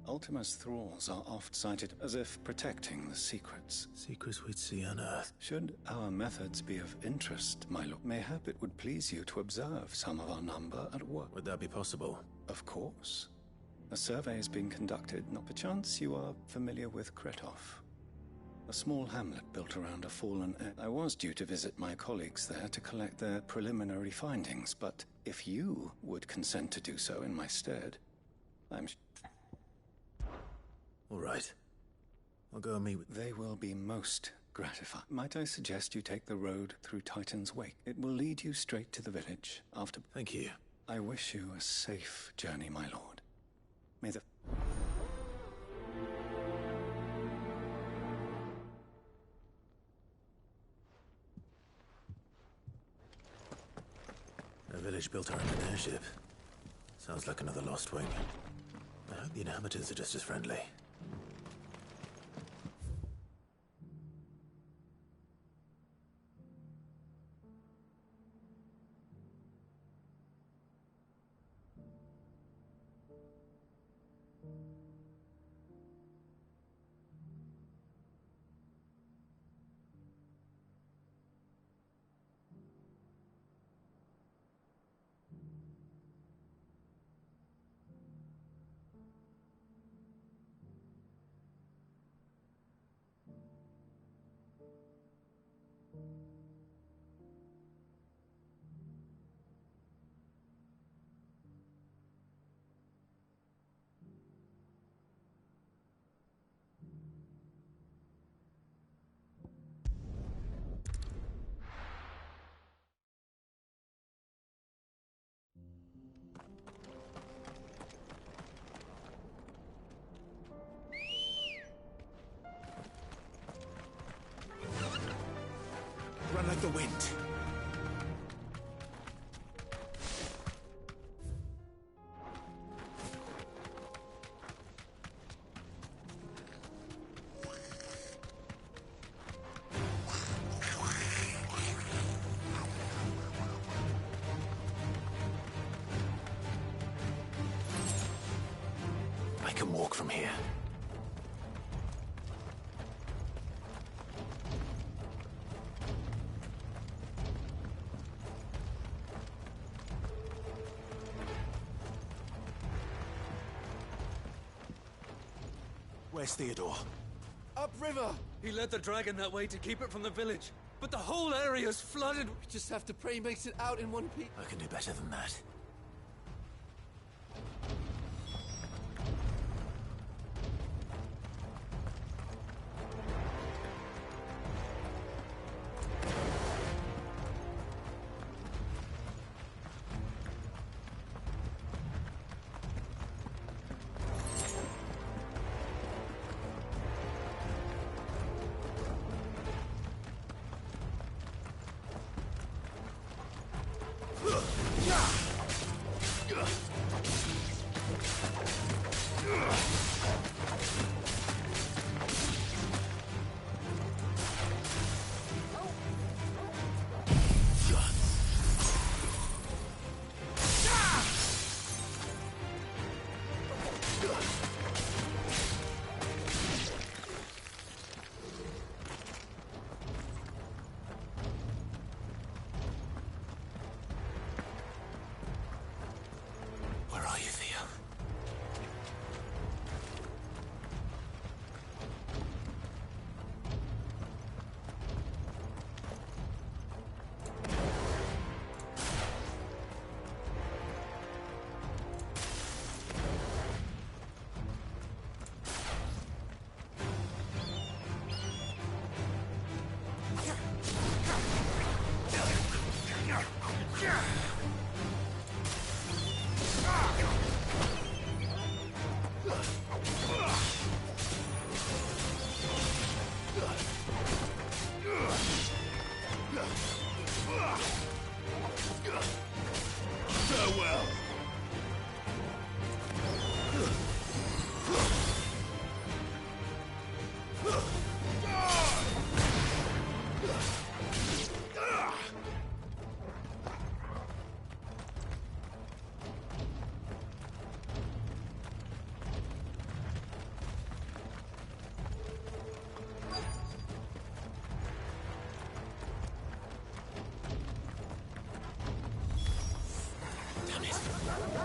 Ultima's thralls are oft cited as if protecting the secrets. Secrets we'd see unearthed. Should our methods be of interest, my lord, mayhap it would please you to observe some of our number at work. Would that be possible? Of course. A survey is being conducted. Not perchance you are familiar with Kretov, a small hamlet built around a fallen I was due to visit my colleagues there to collect their preliminary findings, but if you would consent to do so in my stead, I'm... All right. I'll go and meet with... They will be most gratified. Might I suggest you take the road through Titan's Wake? It will lead you straight to the village after... Thank you. I wish you a safe journey, my lord. May the... A village built around an airship. Sounds like another lost wing. I hope the inhabitants are just as friendly. Run like the wind. I can walk from here. Where's Theodore? Upriver! He led the dragon that way to keep it from the village. But the whole area's flooded. We just have to pray he makes it out in one piece. I can do better than that.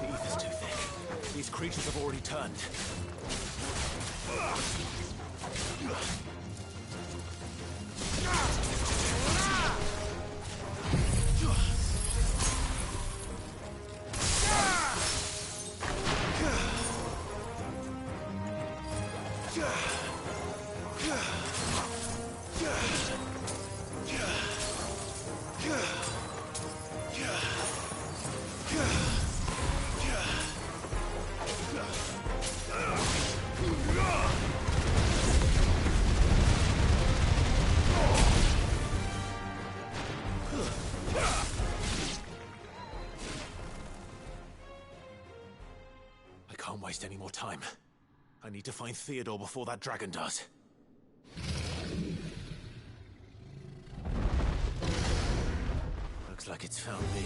The ether's too thick. These creatures have already turned. I can't waste any more time. I need to find Theodore before that dragon does. Looks like it's found me.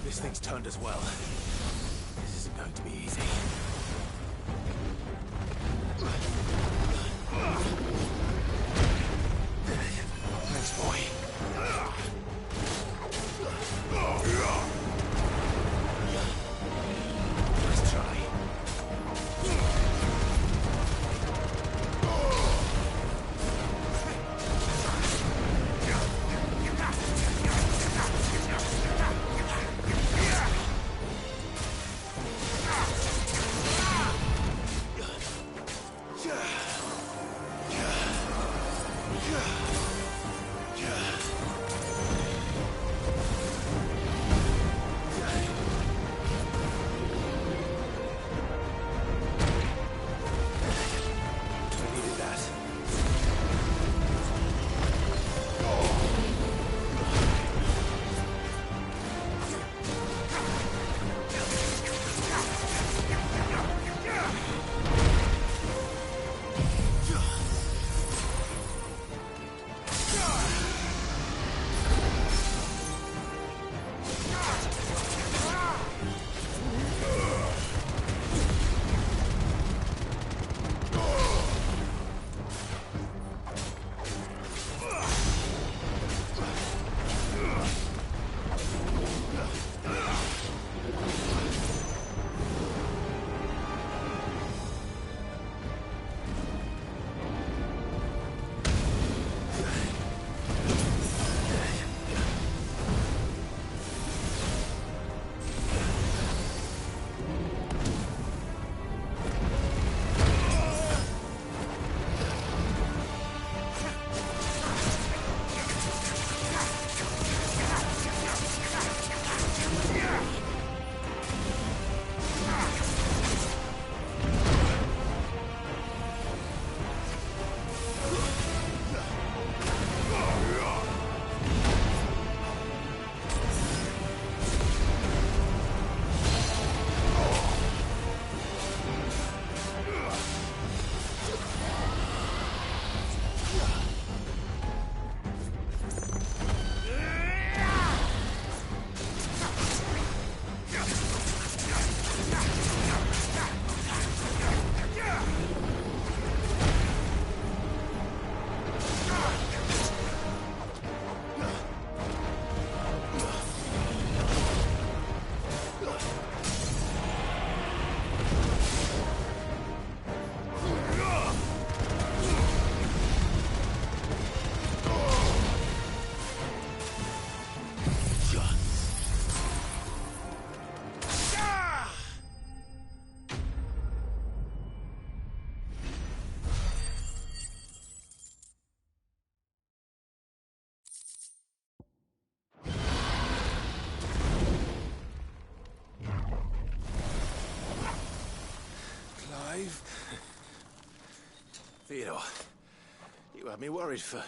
This thing's turned as well. This isn't going to be easy. Thanks, boy. Nice try. Theodore, you had me worried for...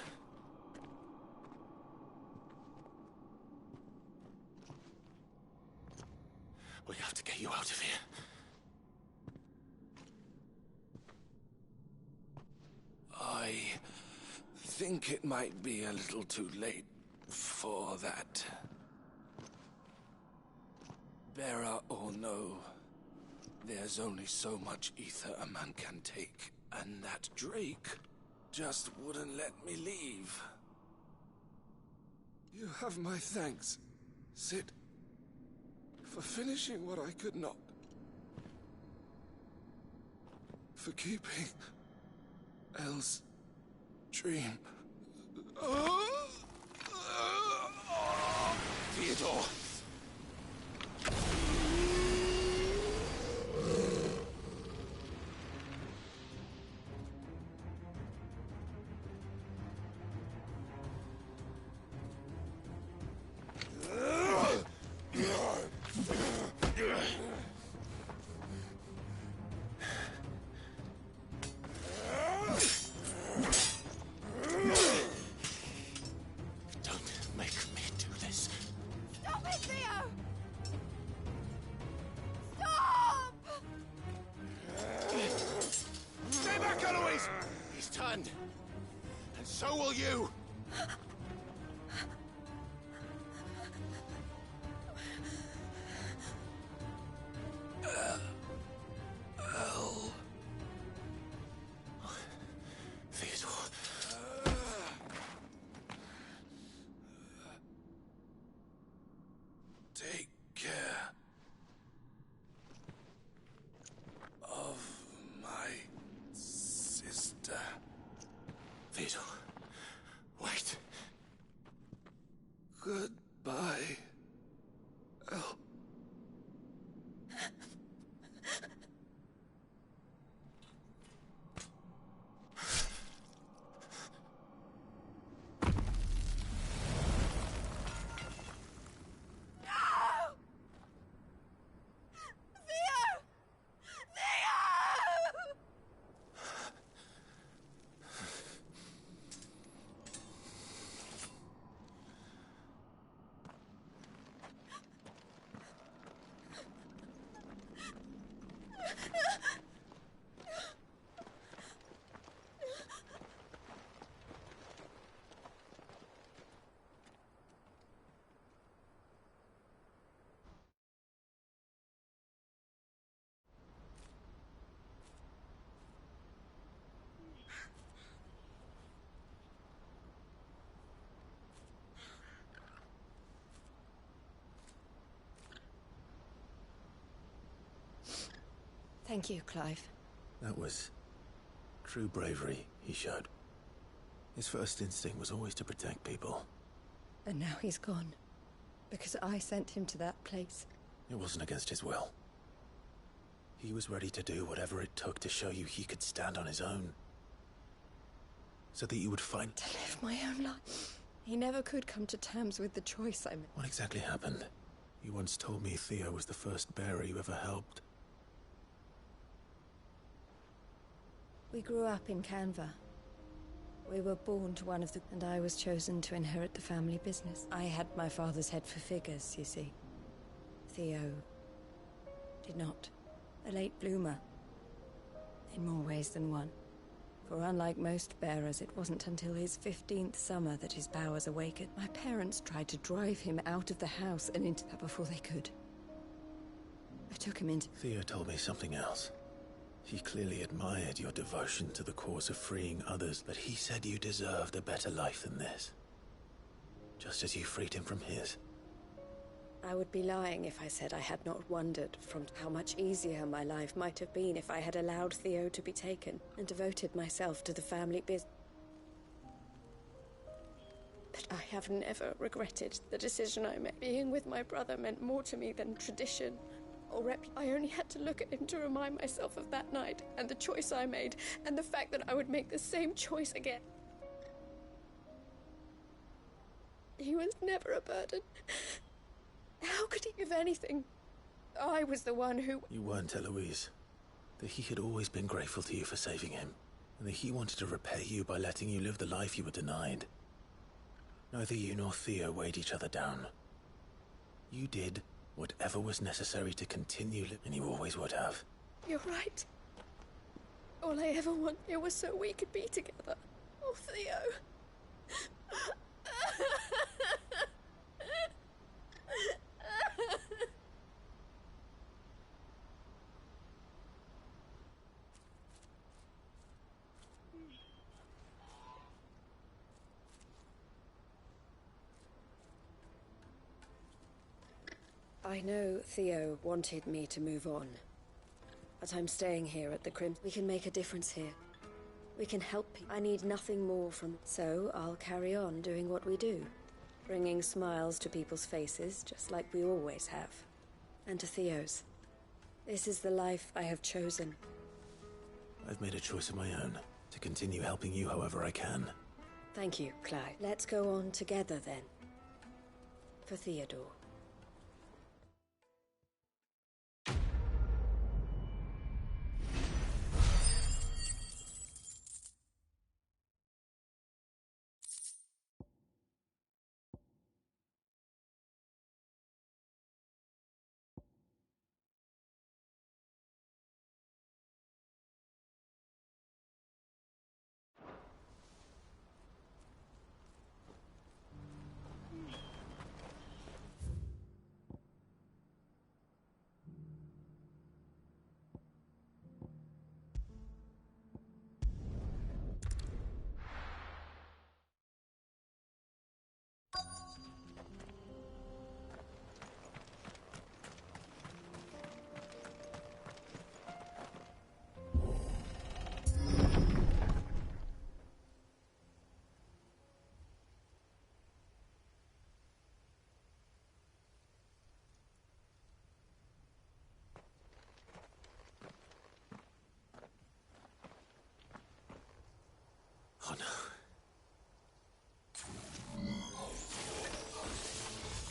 We have to get you out of here. I think it might be a little too late for that. Bearer or no, there's only so much ether a man can take, and that Drake just wouldn't let me leave. You have my thanks, Sid. For finishing what I could not. For keeping Elle's dream. Theodore! So will you! Theodore. Take care of my sister. Theodore. Wait. Goodbye, Elle. Thank you, Clive. That was true bravery he showed. His first instinct was always to protect people. And now he's gone. Because I sent him to that place. It wasn't against his will. He was ready to do whatever it took to show you he could stand on his own. So that you would find... To live my own life. He never could come to terms with the choice I made. What exactly happened? You once told me Theo was the first bearer you ever helped. We grew up in Canva. We were born to one of the... And I was chosen to inherit the family business. I had my father's head for figures, you see. Theo did not. A late bloomer. In more ways than one. For unlike most bearers, it wasn't until his 15th summer that his powers awakened. My parents tried to drive him out of the house and into that before they could. I took him into... Theo told me something else. He clearly admired your devotion to the cause of freeing others, but he said you deserved a better life than this. Just as you freed him from his. I would be lying if I said I had not wondered from how much easier my life might have been if I had allowed Theo to be taken and devoted myself to the family business. But I have never regretted the decision I made. Being with my brother meant more to me than tradition. I only had to look at him to remind myself of that night, and the choice I made, and the fact that I would make the same choice again. He was never a burden. How could he give anything? I was the one who... You weren't, Eloise. That he had always been grateful to you for saving him, and that he wanted to repay you by letting you live the life you were denied. Neither you nor Theo weighed each other down. You did whatever was necessary to continue living, and you always would have. You're right. All I ever wanted was so we could be together. Oh, Theo. I know Theo wanted me to move on, but I'm staying here at the Crimson. We can make a difference here. We can help people. I need nothing more from... So I'll carry on doing what we do, bringing smiles to people's faces, just like we always have. And to Theo's. This is the life I have chosen. I've made a choice of my own, to continue helping you however I can. Thank you, Clyde. Let's go on together, then. For Theodore. Oh no.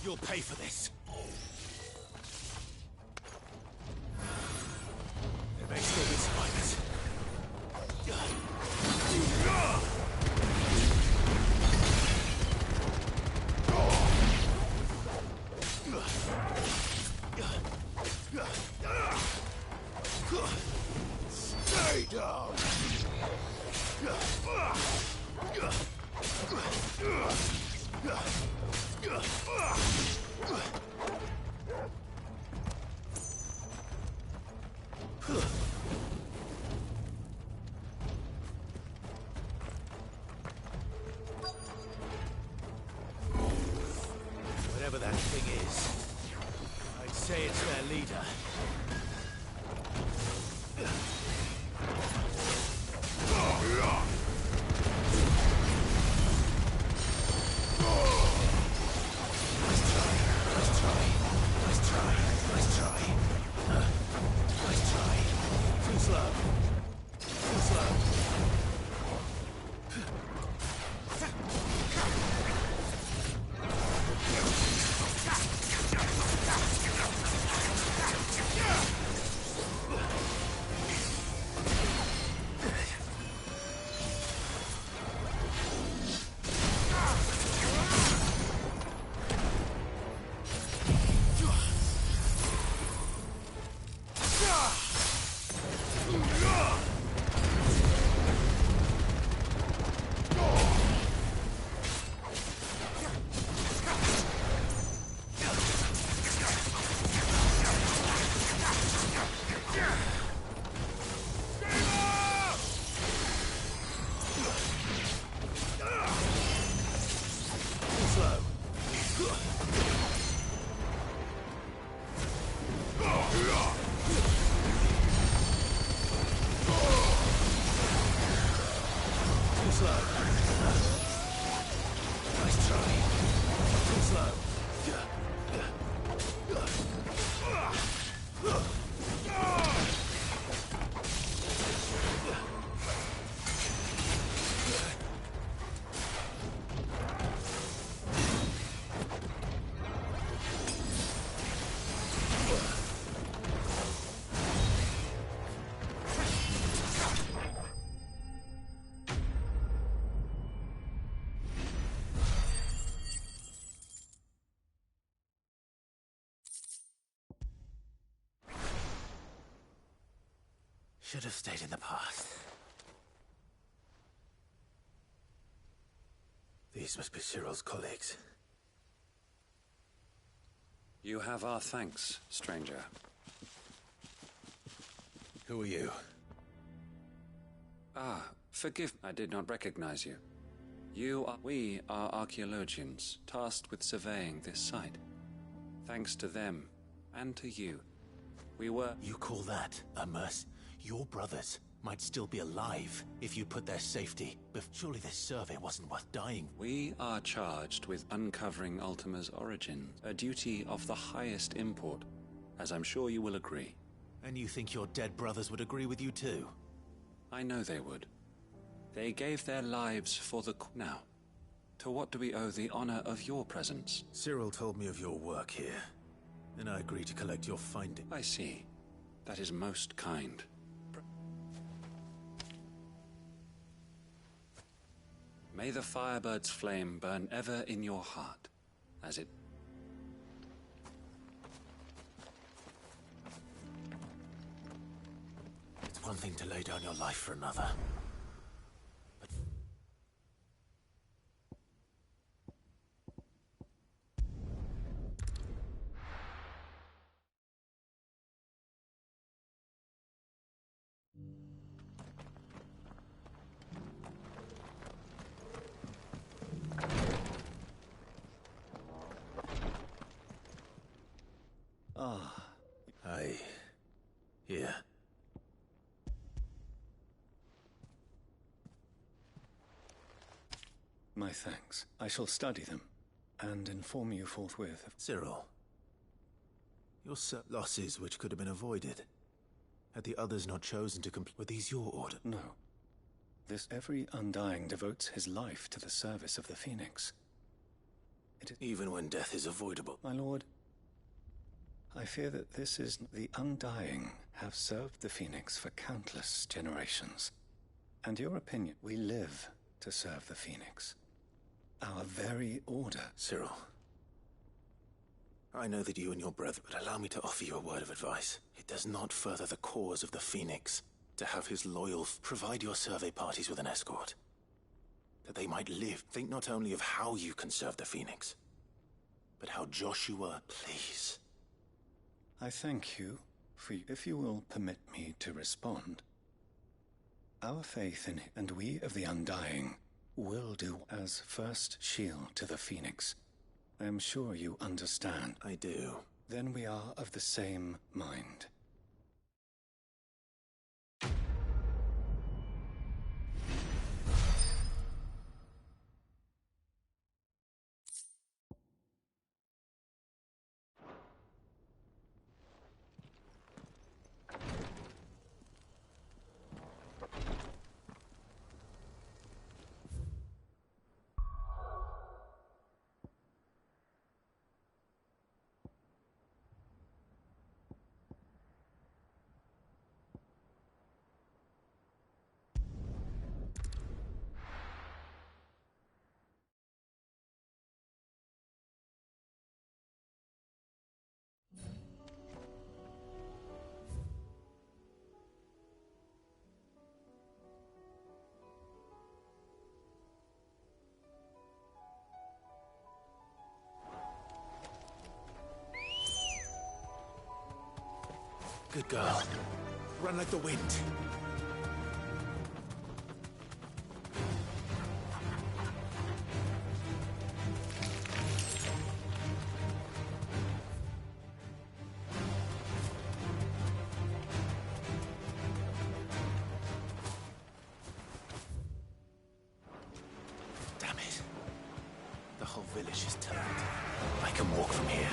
You'll pay for this. There may still be survivors. Stay down! Whatever that thing is, I'd say it's their leader. Should have stayed in the past. These must be Cyril's colleagues. You have our thanks, stranger. Who are you? Ah, forgive me, I did not recognize you. We are archaeologians, tasked with surveying this site. Thanks to them, And to you. We were... You call that a mercy? Your brothers might still be alive if you put their safety. But surely this survey wasn't worth dying. We are charged with uncovering Ultima's origin, a duty of the highest import, as I'm sure you will agree. And you think your dead brothers would agree with you too? I know they would. They gave their lives for the... Now, to what do we owe the honor of your presence? Cyril told me of your work here, and I agreed to collect your findings. I see. That is most kind. May the Firebird's flame burn ever in your heart, as it... It's one thing to lay down your life for another. But... Here. My thanks. I shall study them, and inform you forthwith. Cyril, your losses which could have been avoided. Had the others not chosen to complete... Were these your order? No. Every Undying devotes his life to the service of the Phoenix. Even when death is avoidable. My lord, I fear that this is... The Undying have served the Phoenix for countless generations. And your opinion, we live to serve the Phoenix. Our very order. Cyril, I know that you and your brother, but allow me to offer you a word of advice. It does not further the cause of the Phoenix to have his loyal... Provide your survey parties with an escort, that they might live. Think not only of how you can serve the Phoenix, but how Joshua... Please. I thank you, if you will permit me to respond. Our faith in... and we of the Undying will do as first shield to the Phoenix. I am sure you understand. I do. Then we are of the same mind. Good girl. Run like the wind. Damn it. The whole village is turned. I can walk from here.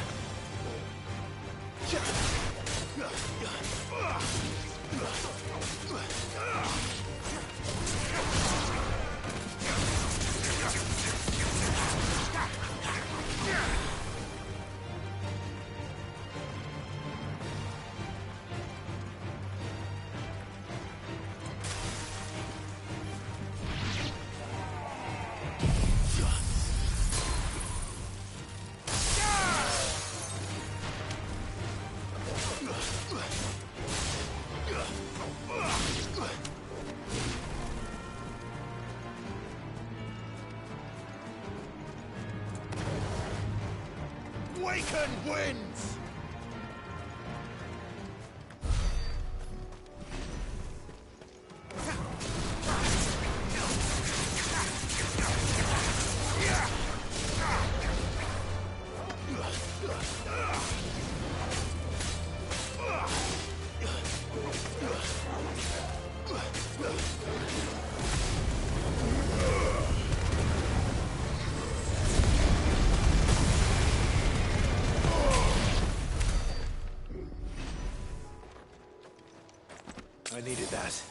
Waken winds! I needed that.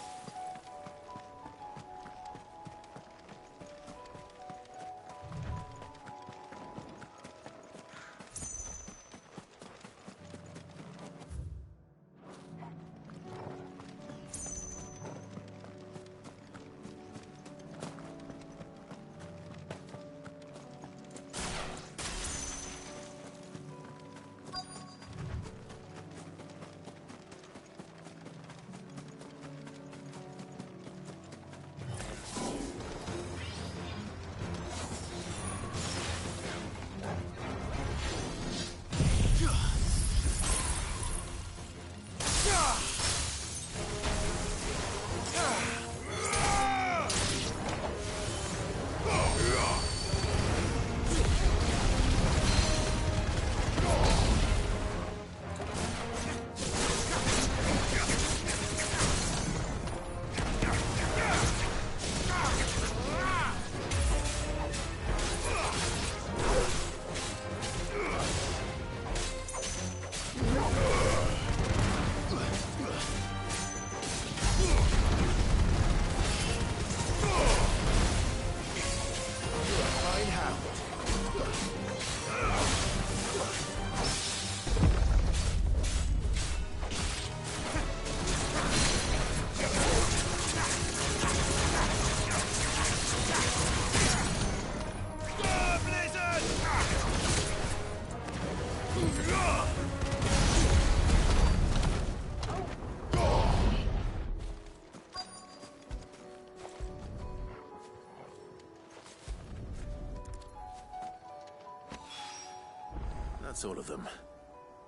That's all of them.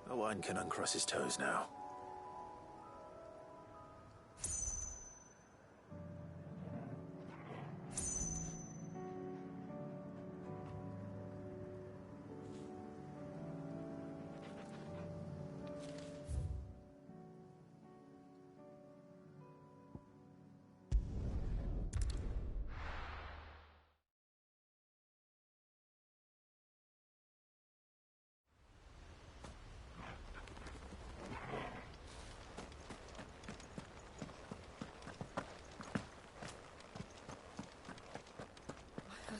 Owain can uncross his toes now.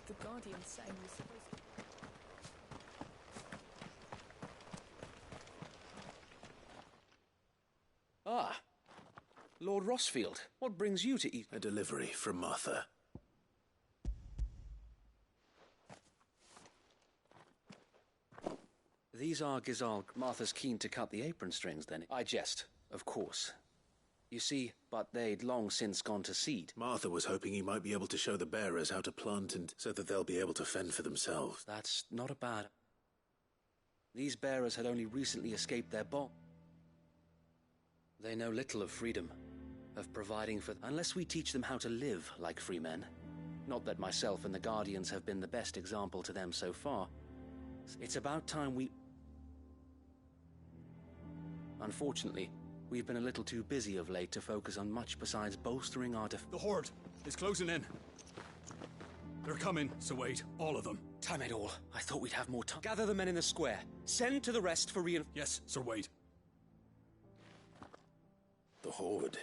The Guardian saying we're supposed to... Ah, Lord Rossfield, what brings you to eat? A delivery from Martha. These are Gizal. Martha's keen to cut the apron strings, then. I jest, of course. You see, but they'd long since gone to seed. Martha was hoping he might be able to show the bearers how to plant and so that they'll be able to fend for themselves. That's not a bad... These bearers had only recently escaped their bomb. They know little of freedom, of providing for... Unless we teach them how to live like free men. Not that myself and the Guardians have been the best example to them so far. It's about time we... Unfortunately, we've been a little too busy of late to focus on much besides bolstering our The Horde is closing in. They're coming, so wait, all of them. Time it all. I thought we'd have more time. Gather the men in the square. Send to the rest for Yes, Sir Wade. The Horde.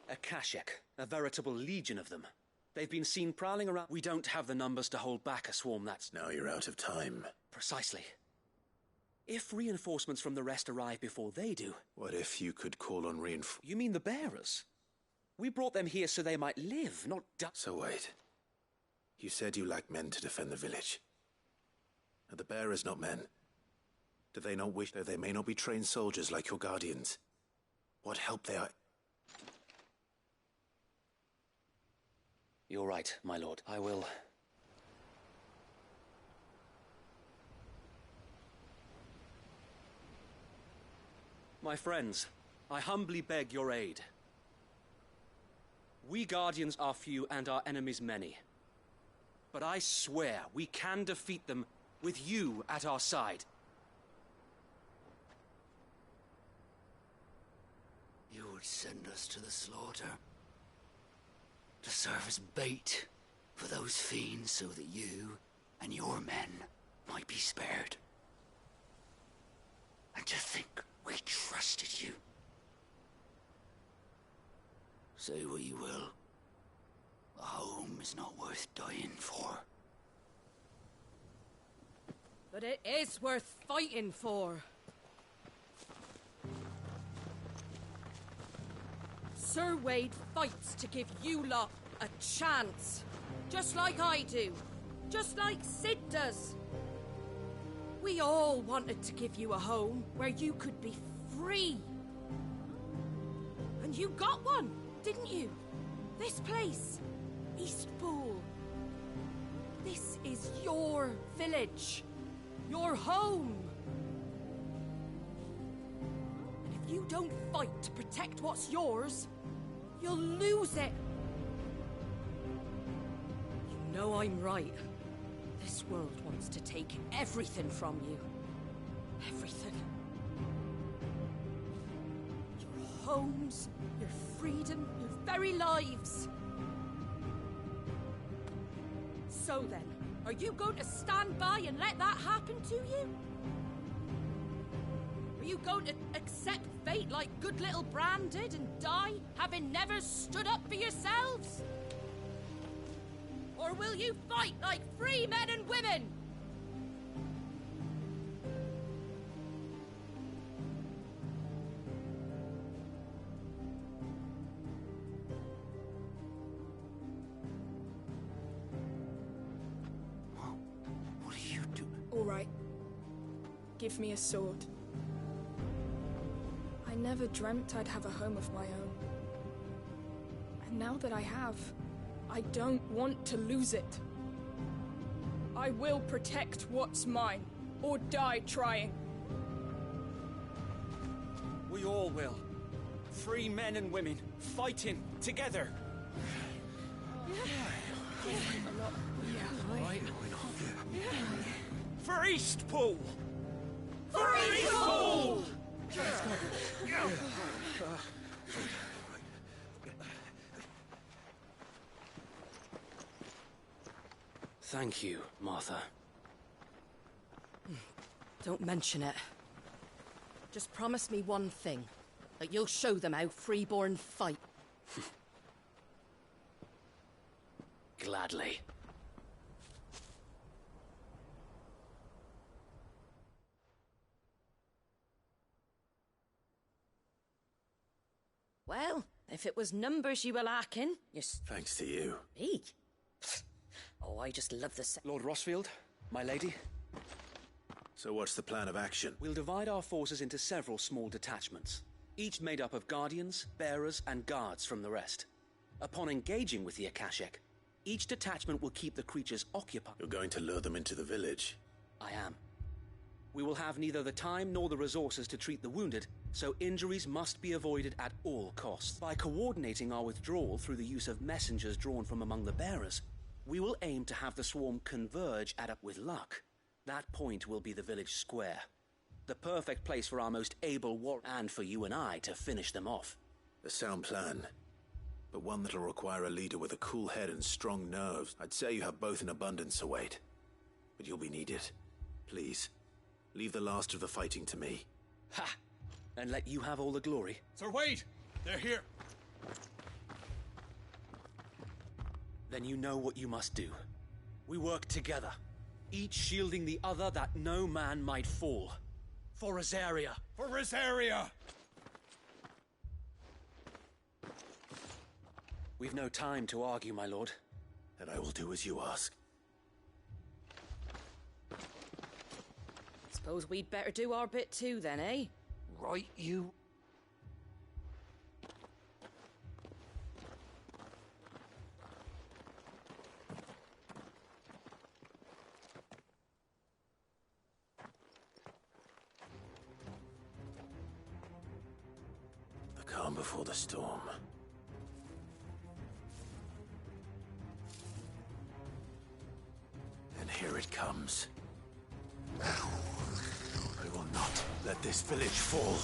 A Kashek, a veritable legion of them. They've been seen prowling around. We don't have the numbers to hold back a swarm that's... Now you're out of time. Precisely. If reinforcements from the rest arrive before they do... What if you could call on reinforcements? You mean the bearers? We brought them here so they might live, not die. So wait. You said you lack men to defend the village. Are the bearers not men? Do they not wish, though they may not be trained soldiers like your guardians? What help they are... You're right, my lord. I will... My friends, I humbly beg your aid. We Guardians are few and our enemies many. But I swear we can defeat them with you at our side. You would send us to the slaughter, to serve as bait for those fiends so that you and your men might be spared. And to think we trusted you. Say what you will. A home is not worth dying for. But it is worth fighting for. Sir Wade fights to give you lot a chance. Just like I do. Just like Sid does. We all wanted to give you a home where you could be free. And you got one, didn't you? This place, Eastpool. This is your village. Your home. And if you don't fight to protect what's yours, you'll lose it. You know I'm right. This world wants to take everything from you. Everything. Your homes, your freedom, your very lives. So then, are you going to stand by and let that happen to you? Are you going to accept fate like good little Bran did and die, having never stood up for yourselves? Or will you fight like free men and women? What are you doing? All right. Give me a sword. I never dreamt I'd have a home of my own. And now that I have, I don't want to lose it. I will protect what's mine, or die trying. We all will. Free men and women, fighting together. For Eastpool! For Eastpool! Thank you, Martha. Don't mention it. Just promise me one thing. That you'll show them how freeborn fight. Gladly. Well, if it was numbers you were lacking, Thanks to you. Me? Oh, I just love the Lord Rossfield, my lady. So what's the plan of action? We'll divide our forces into several small detachments, each made up of guardians, bearers, and guards from the rest. Upon engaging with the Akashic, each detachment will keep the creatures occupied. You're going to lure them into the village? I am. We will have neither the time nor the resources to treat the wounded, so injuries must be avoided at all costs. By coordinating our withdrawal through the use of messengers drawn from among the bearers, we will aim to have the swarm converge at with luck. That point will be the village square. The perfect place for our most able warrior, and for you and I to finish them off. A sound plan, but one that'll require a leader with a cool head and strong nerves. I'd say you have both in abundance, Await. But you'll be needed. Please, leave the last of the fighting to me. Ha! And let you have all the glory. Sir Wade! They're here! Then you know what you must do. We work together, each shielding the other that no man might fall. For Rosaria! For Rosaria! We've no time to argue, my lord. Then I will do as you ask. Suppose we'd better do our bit too then, eh? Right, you. The calm before the storm. And here it comes. I will not let this village fall.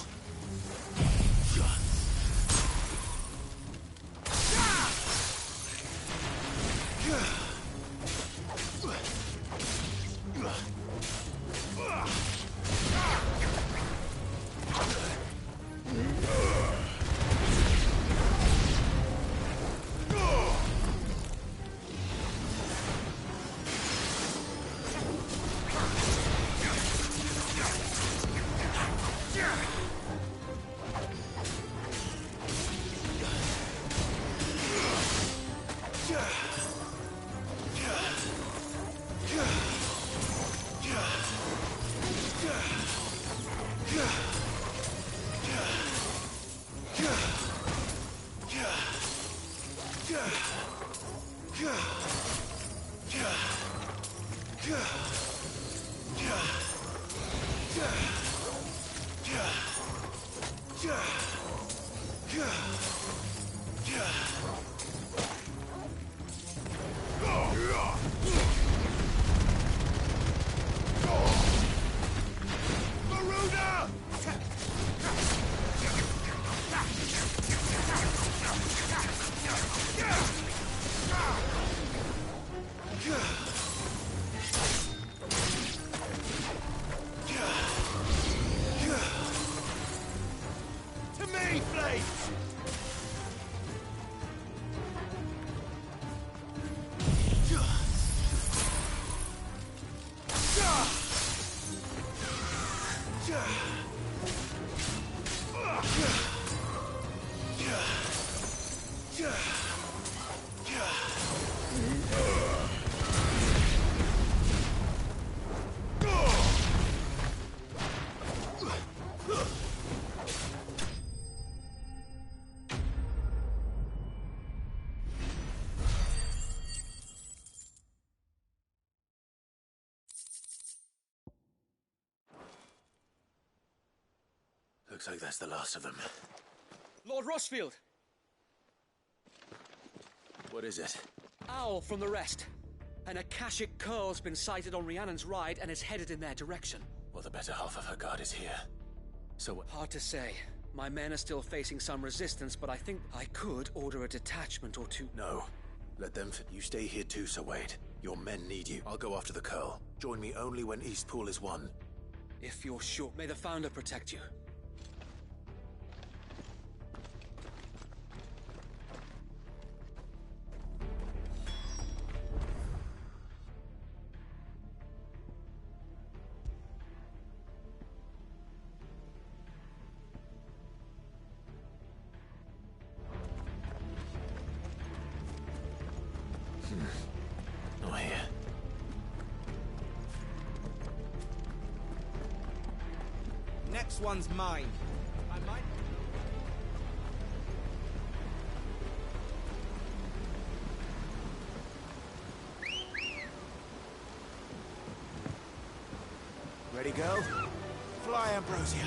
To me, Flames! Looks like that's the last of them. Lord Rossfield! What is it? Owl from the rest. An Akashic Curl's been sighted on Rhiannon's ride and is headed in their direction. Well, the better half of her guard is here. So hard to say. My men are still facing some resistance, but I think I could order a detachment or two. No. Let them... You stay here too, Sir Wade. Your men need you. I'll go after the Curl. Join me only when Eastpool is won. If you're sure. May the Founder protect you. Not here. Next one's mine. I might... Ready, go? Fly, Ambrosia.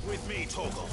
With me, Torgal.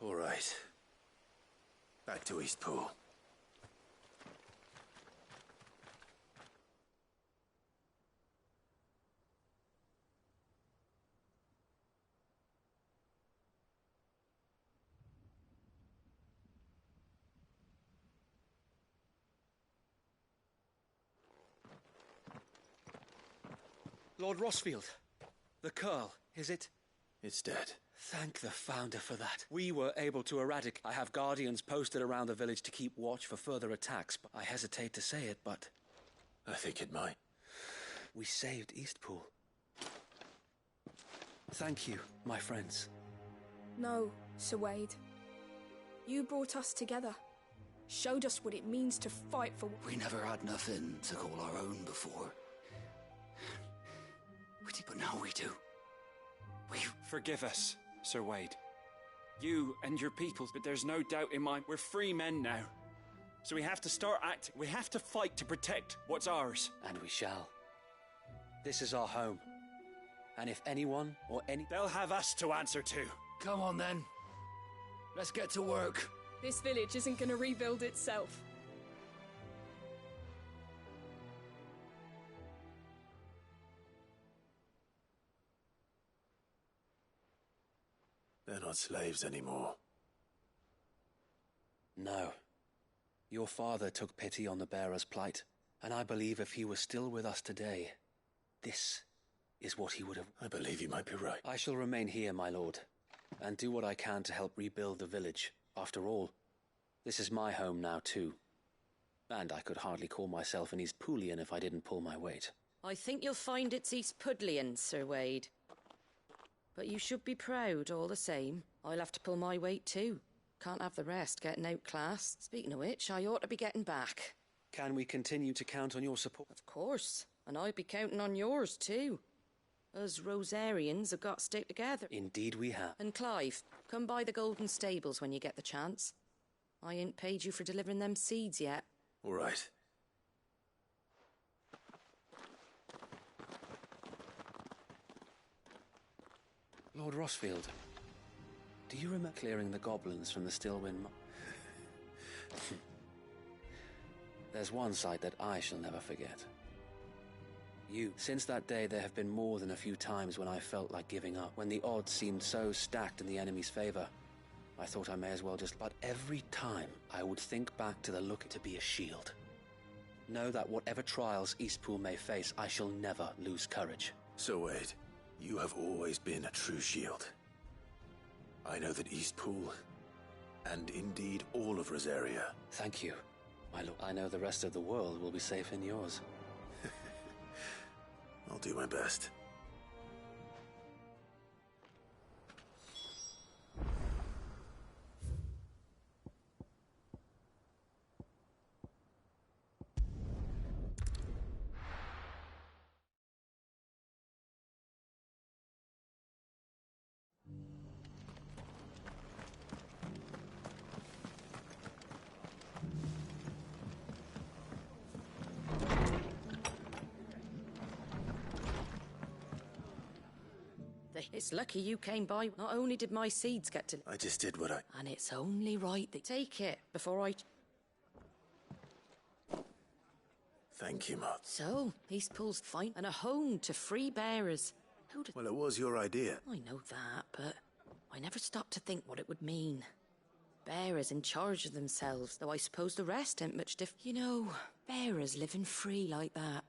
All right. Back to Eastpool. Lord Rossfield. The Curl, is it? It's dead. Thank the Founder for that. We were able to eradicate. I have guardians posted around the village to keep watch for further attacks, but I hesitate to say it, but... I think it might. We saved Eastpool. Thank you, my friends. No, Sir Wade. You brought us together. Showed us what it means to fight for... We never had nothing to call our own before. But now we do. Forgive us, Sir Wade. You and your people, but there's no doubt in mine, we're free men now. So we have to start acting. We have to fight to protect what's ours. And we shall. This is our home. And if anyone or any... They'll have us to answer to. Come on then. Let's get to work. This village isn't gonna rebuild itself. They're not slaves anymore. No. Your father took pity on the bearer's plight, and I believe if he was still with us today, this is what he would have... I believe you might be right. I shall remain here, my lord, and do what I can to help rebuild the village. After all, this is my home now too. And I could hardly call myself an Eastpoolian if I didn't pull my weight. I think you'll find it's Eastpudlian, Sir Wade. But you should be proud all the same. I'll have to pull my weight too. Can't have the rest getting outclassed. Speaking of which, I ought to be getting back. Can we continue to count on your support? Of course. And I'll be counting on yours too. Us Rosarians have got to stick together. Indeed we have. And Clive, come by the Golden Stables when you get the chance. I ain't paid you for delivering them seeds yet. All right. Lord Rossfield, do you remember clearing the goblins from the Stillwind? There's one sight that I shall never forget. Since that day, there have been more than a few times when I felt like giving up, when the odds seemed so stacked in the enemy's favor. I thought I may as well just... But every time, I would think back to the look to be a shield. Know that whatever trials Eastpool may face, I shall never lose courage. So Wade, you have always been a true shield. I know that Eastpool, and indeed all of Rosaria... Thank you, my lord. I know the rest of the world will be safe in yours. I'll do my best. It's lucky you came by. Not only did my seeds get to... I just did what I... And it's only right that... Take it before I... Thank you, Mott. So, Eastpool's fine, and a home to free bearers. Well, it was your idea. I know that, but I never stopped to think what it would mean. Bearers in charge of themselves, though I suppose the rest ain't much different. You know, bearers living free like that.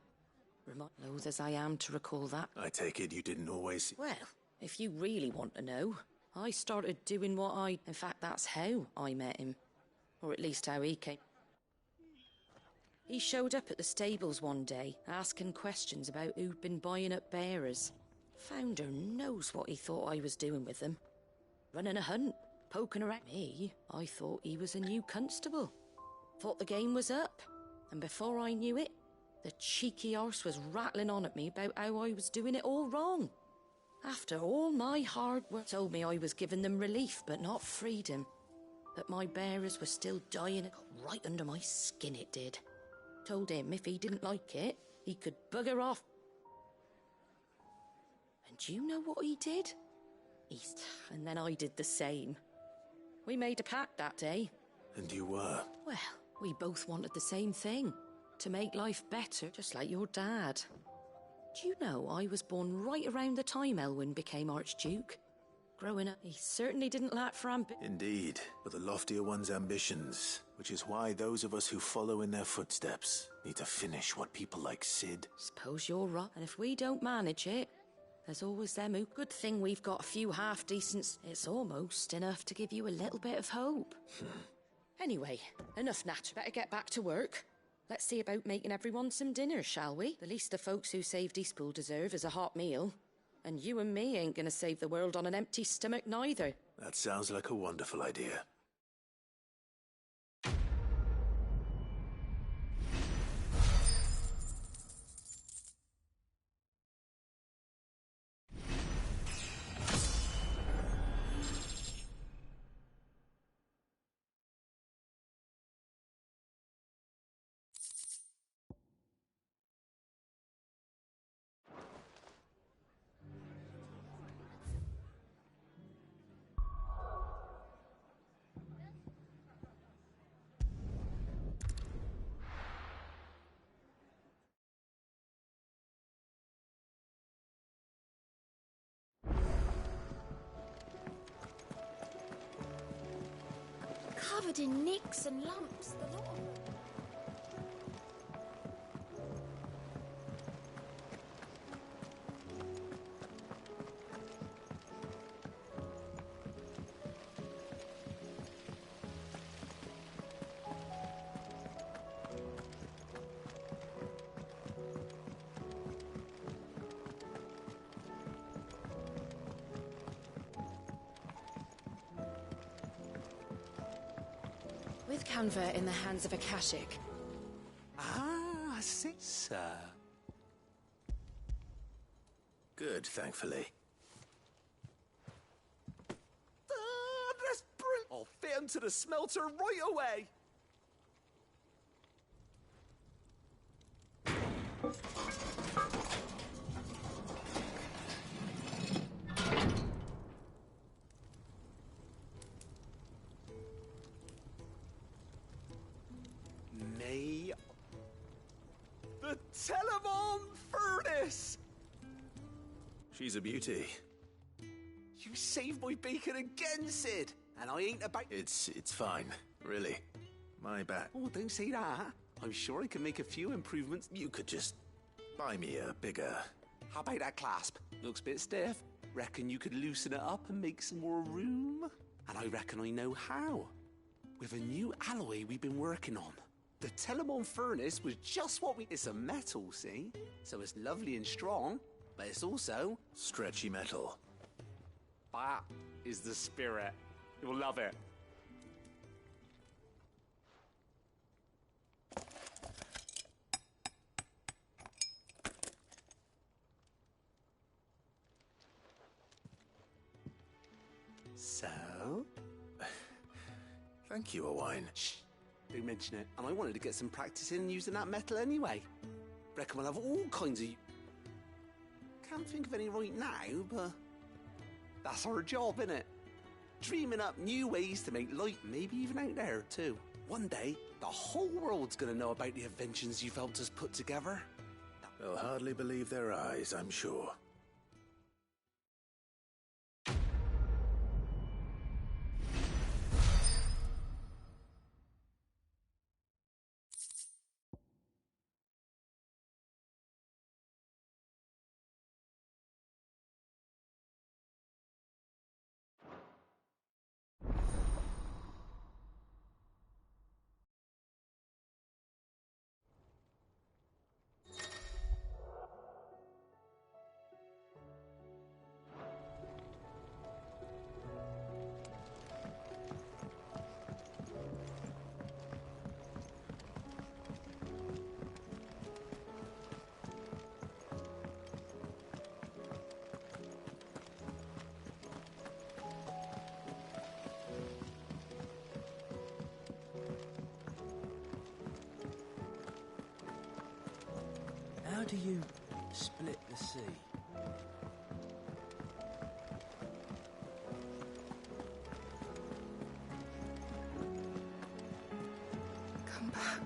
Loath as I am to recall that. I take it you didn't always... Well, if you really want to know, I started doing what I... In fact, that's how I met him. Or at least how he came. He showed up at the stables one day, asking questions about who'd been buying up bearers. Founder knows what he thought I was doing with them. Running a hunt, poking around me. I thought he was a new constable. Thought the game was up. And before I knew it, the cheeky arse was rattling on at me about how I was doing it all wrong. After all my hard work, told me I was giving them relief, but not freedom. That my bearers were still dying. It got right under my skin, it did. Told him if he didn't like it, he could bugger off. And do you know what he did? And then I did the same. We made a pact that day. And you were? Well, we both wanted the same thing. To make life better, just like your dad. Do you know I was born right around the time Elwyn became Archduke? Growing up, he certainly didn't lack for ambition. Indeed, but the loftier one's ambitions, which is why those of us who follow in their footsteps need to finish what people like Sid... Suppose you're right, and if we don't manage it, There's always them who... Good thing we've got a few half-decent... It's almost enough to give you a little bit of hope. Anyway, enough natter. Better get back to work. Let's see about making everyone some dinner, shall we? The least the folks who saved Eastpool deserve is a hot meal. And you and me ain't gonna save the world on an empty stomach neither. That sounds like a wonderful idea. Covered in nicks and lumps, the lot of them. With Canva in the hands of a Kashik. Ah, sir. Good, thankfully. That's brilliant. I'll fit him to the smelter right away. The Telemon Furnace! She's a beauty. You saved my beacon again, Sid! And I ain't about... It's fine, really. My bad. Oh, don't say that. I'm sure I can make a few improvements. You could just buy me a bigger... How about that clasp? Looks a bit stiff. Reckon you could loosen it up and make some more room? And I reckon I know how. With a new alloy we've been working on. The Telemon Furnace was just what we... It's a metal, see? So it's lovely and strong, but it's also... Stretchy metal. That is the spirit. You'll love it. So? Thank you, Owain. Shh. Don't mention it. And I wanted to get some practice in using that metal anyway. Reckon we'll have all kinds of... Can't think of any right now, but... That's our job, innit? Dreaming up new ways to make light, maybe even out there, too. One day, the whole world's gonna know about the inventions you've helped us put together. They'll hardly believe their eyes, I'm sure. How do you split the sea? Come back.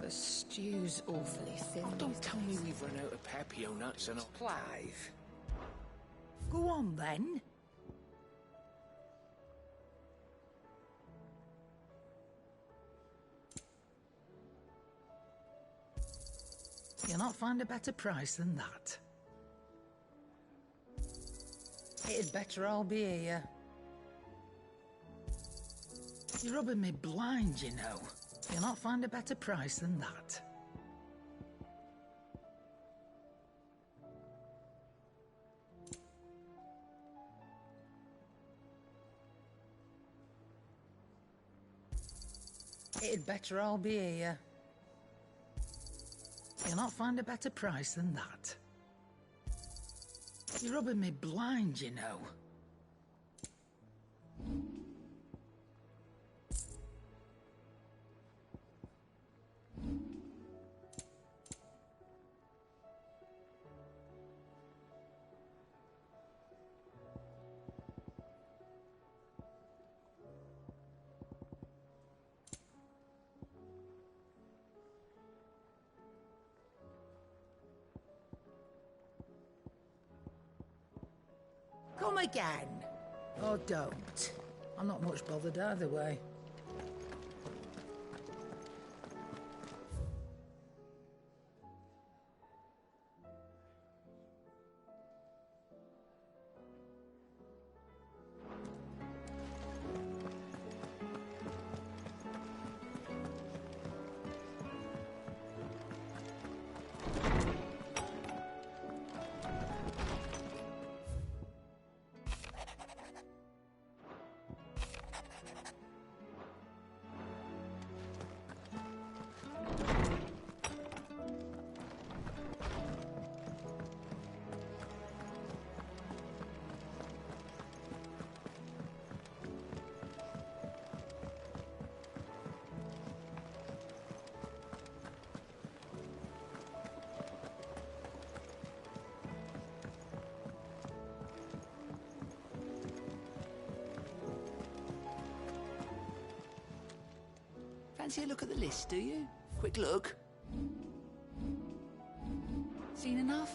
The stew's awfully thin. Oh, don't tell me me we've run out of Pepio nuts and all. Clive. Go on, then. You'll not find a better price than that. It'd better all be here. You're rubbing me blind, you know. You'll not find a better price than that. It'd better all be here. You'll not find a better price than that. You're rubbing me blind, you know. Come again. Or don't. I'm not much bothered either way. Fancy a look at the list, do you? Quick look. Seen enough?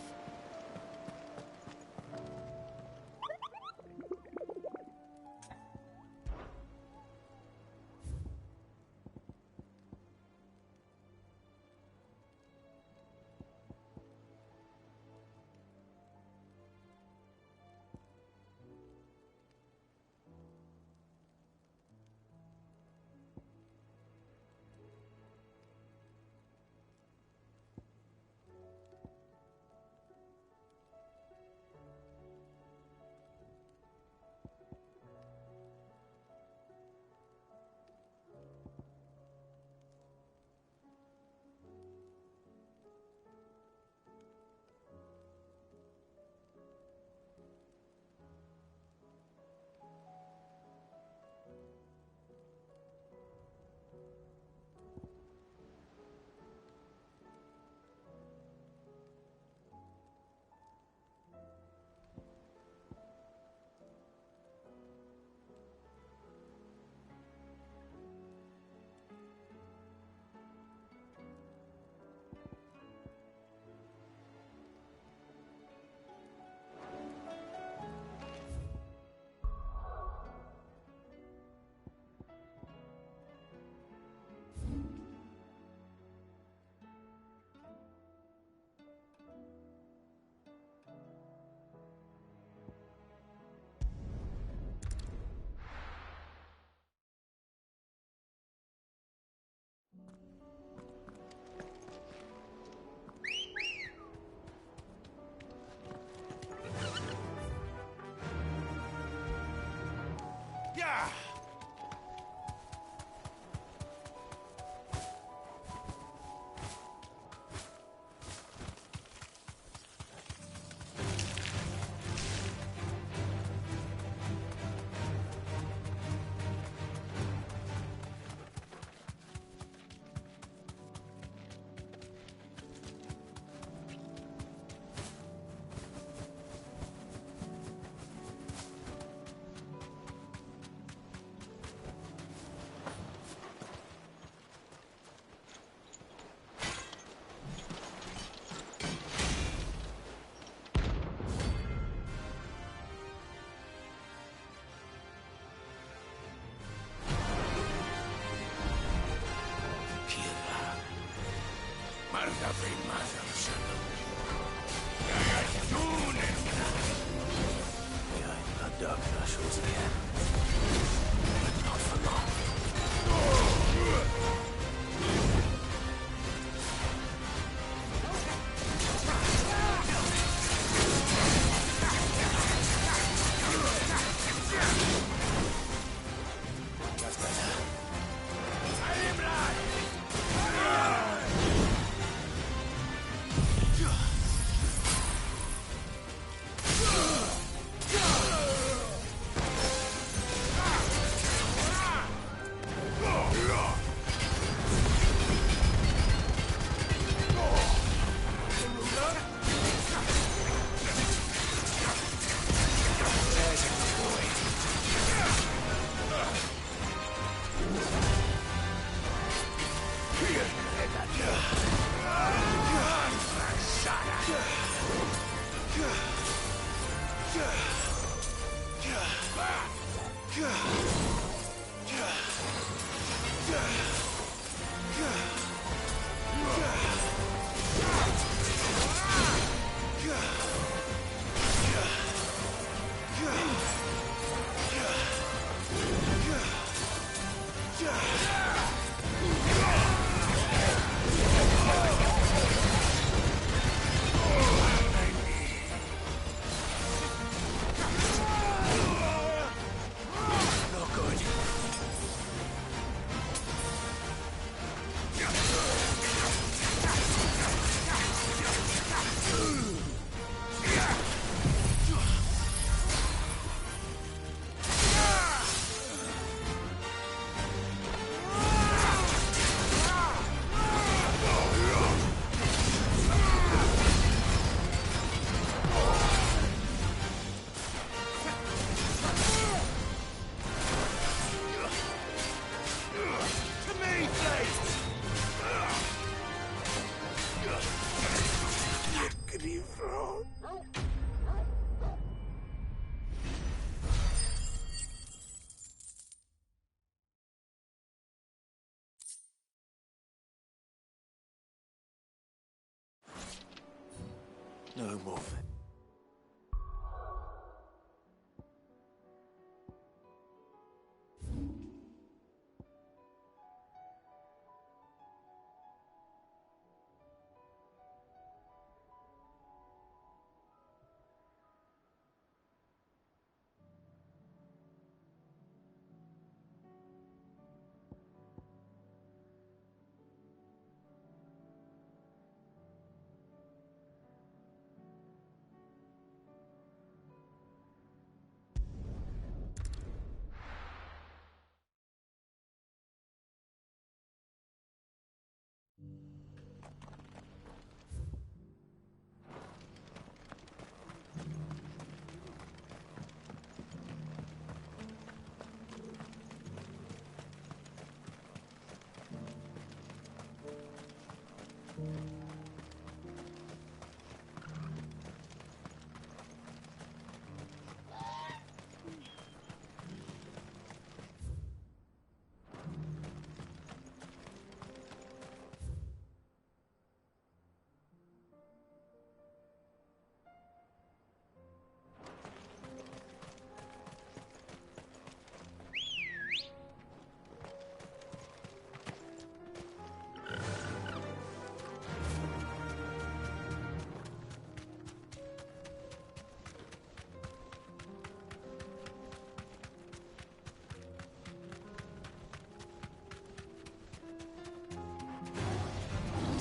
No more.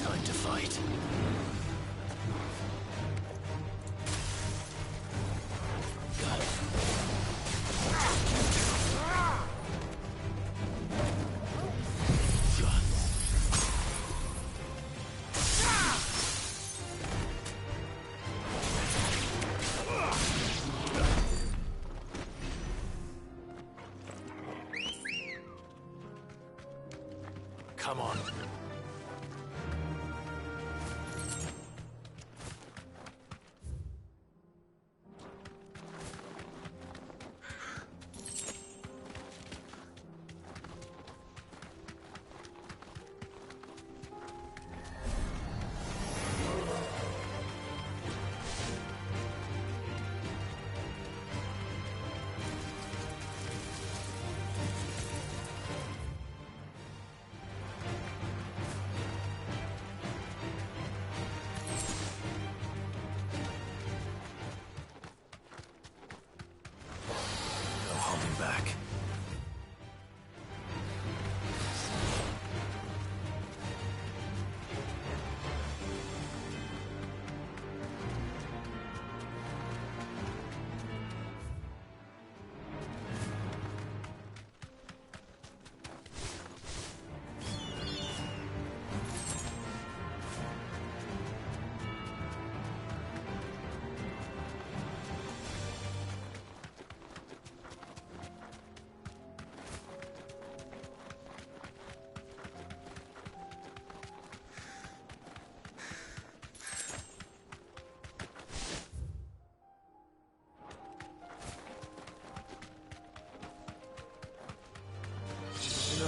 Time to fight. Come on.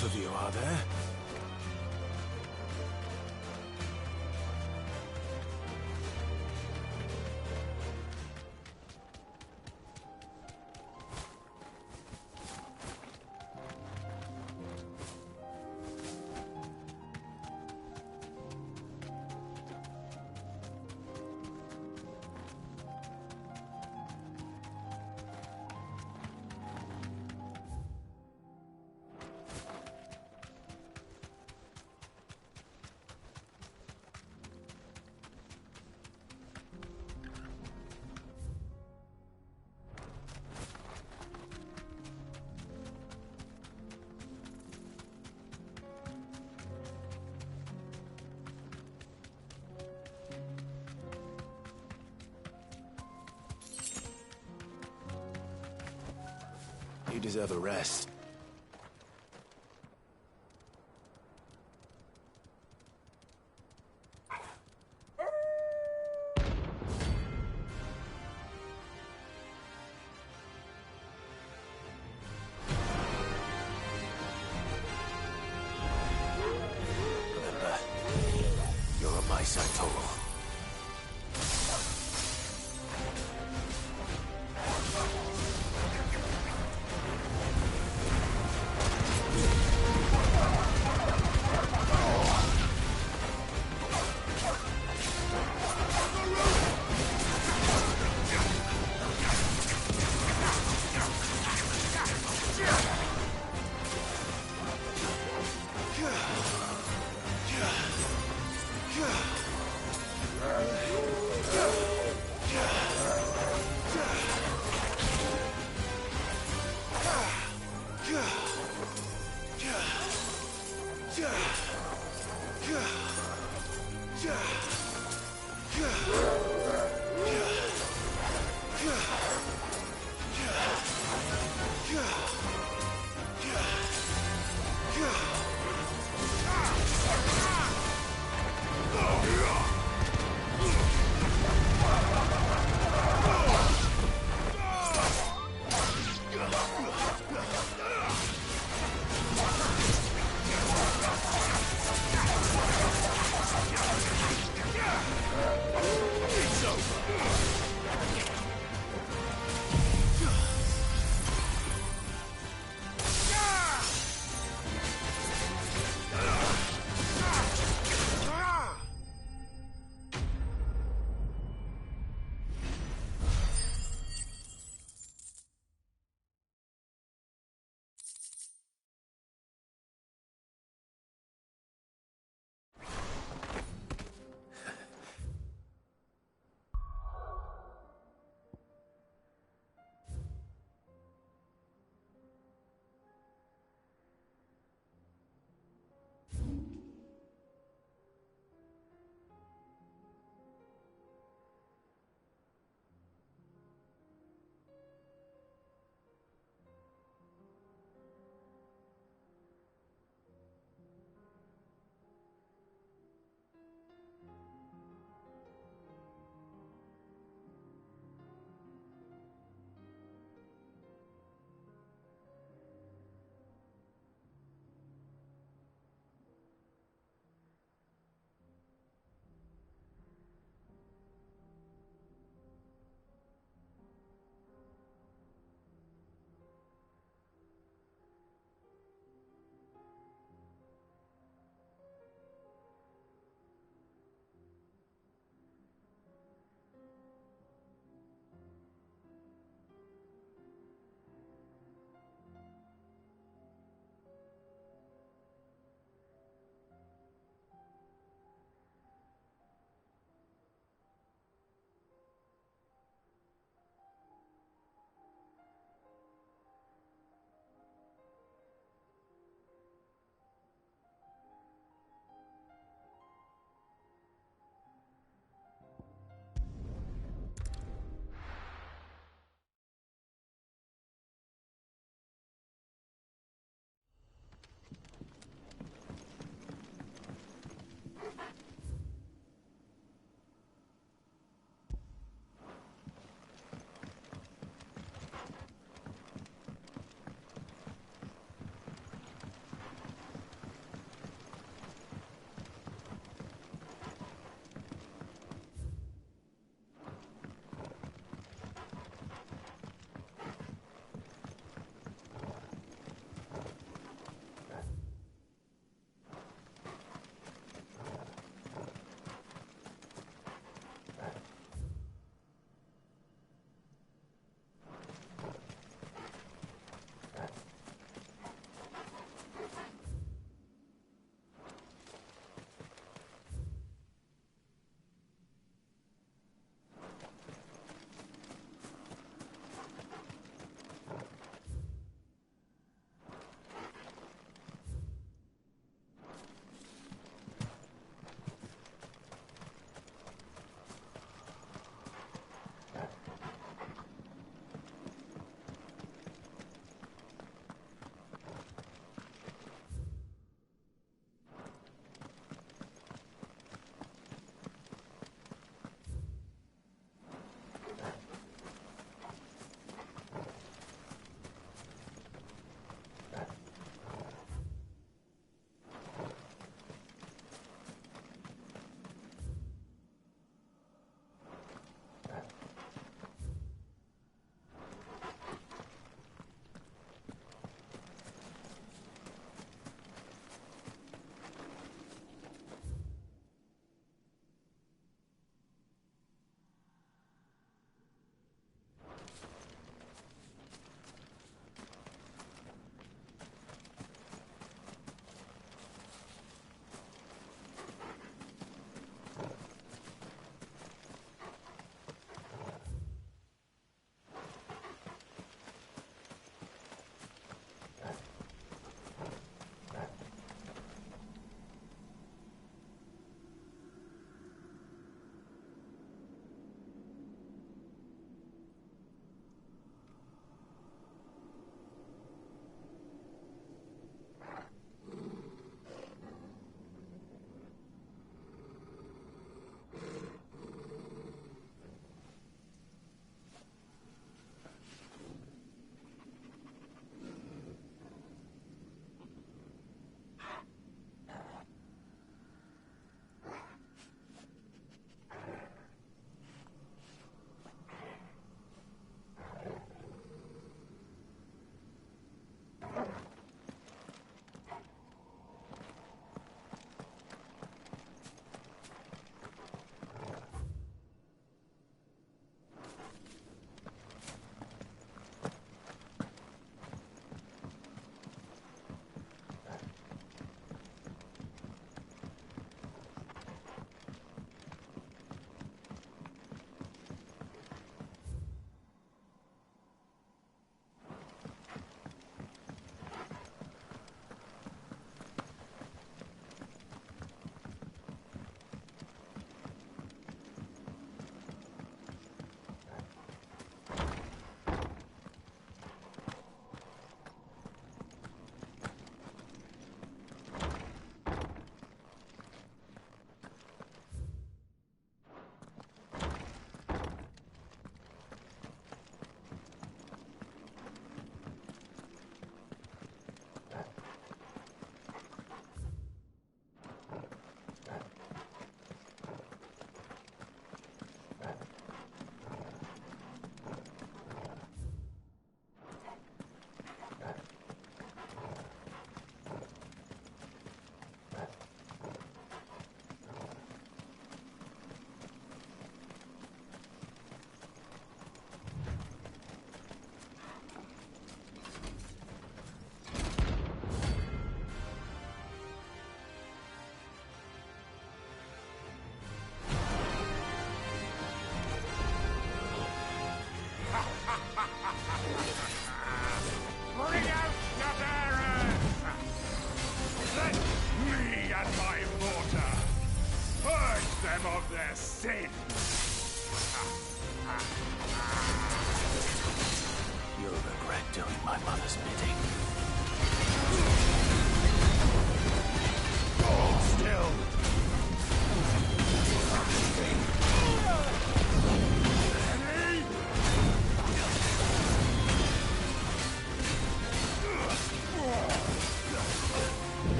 enough of you, are there? You deserve a rest. Remember, you're on my side, Total.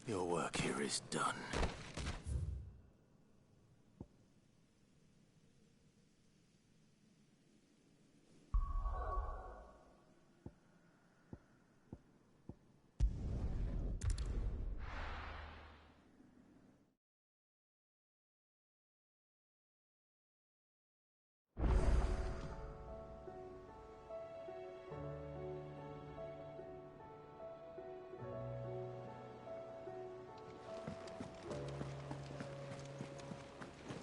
Your work here is done.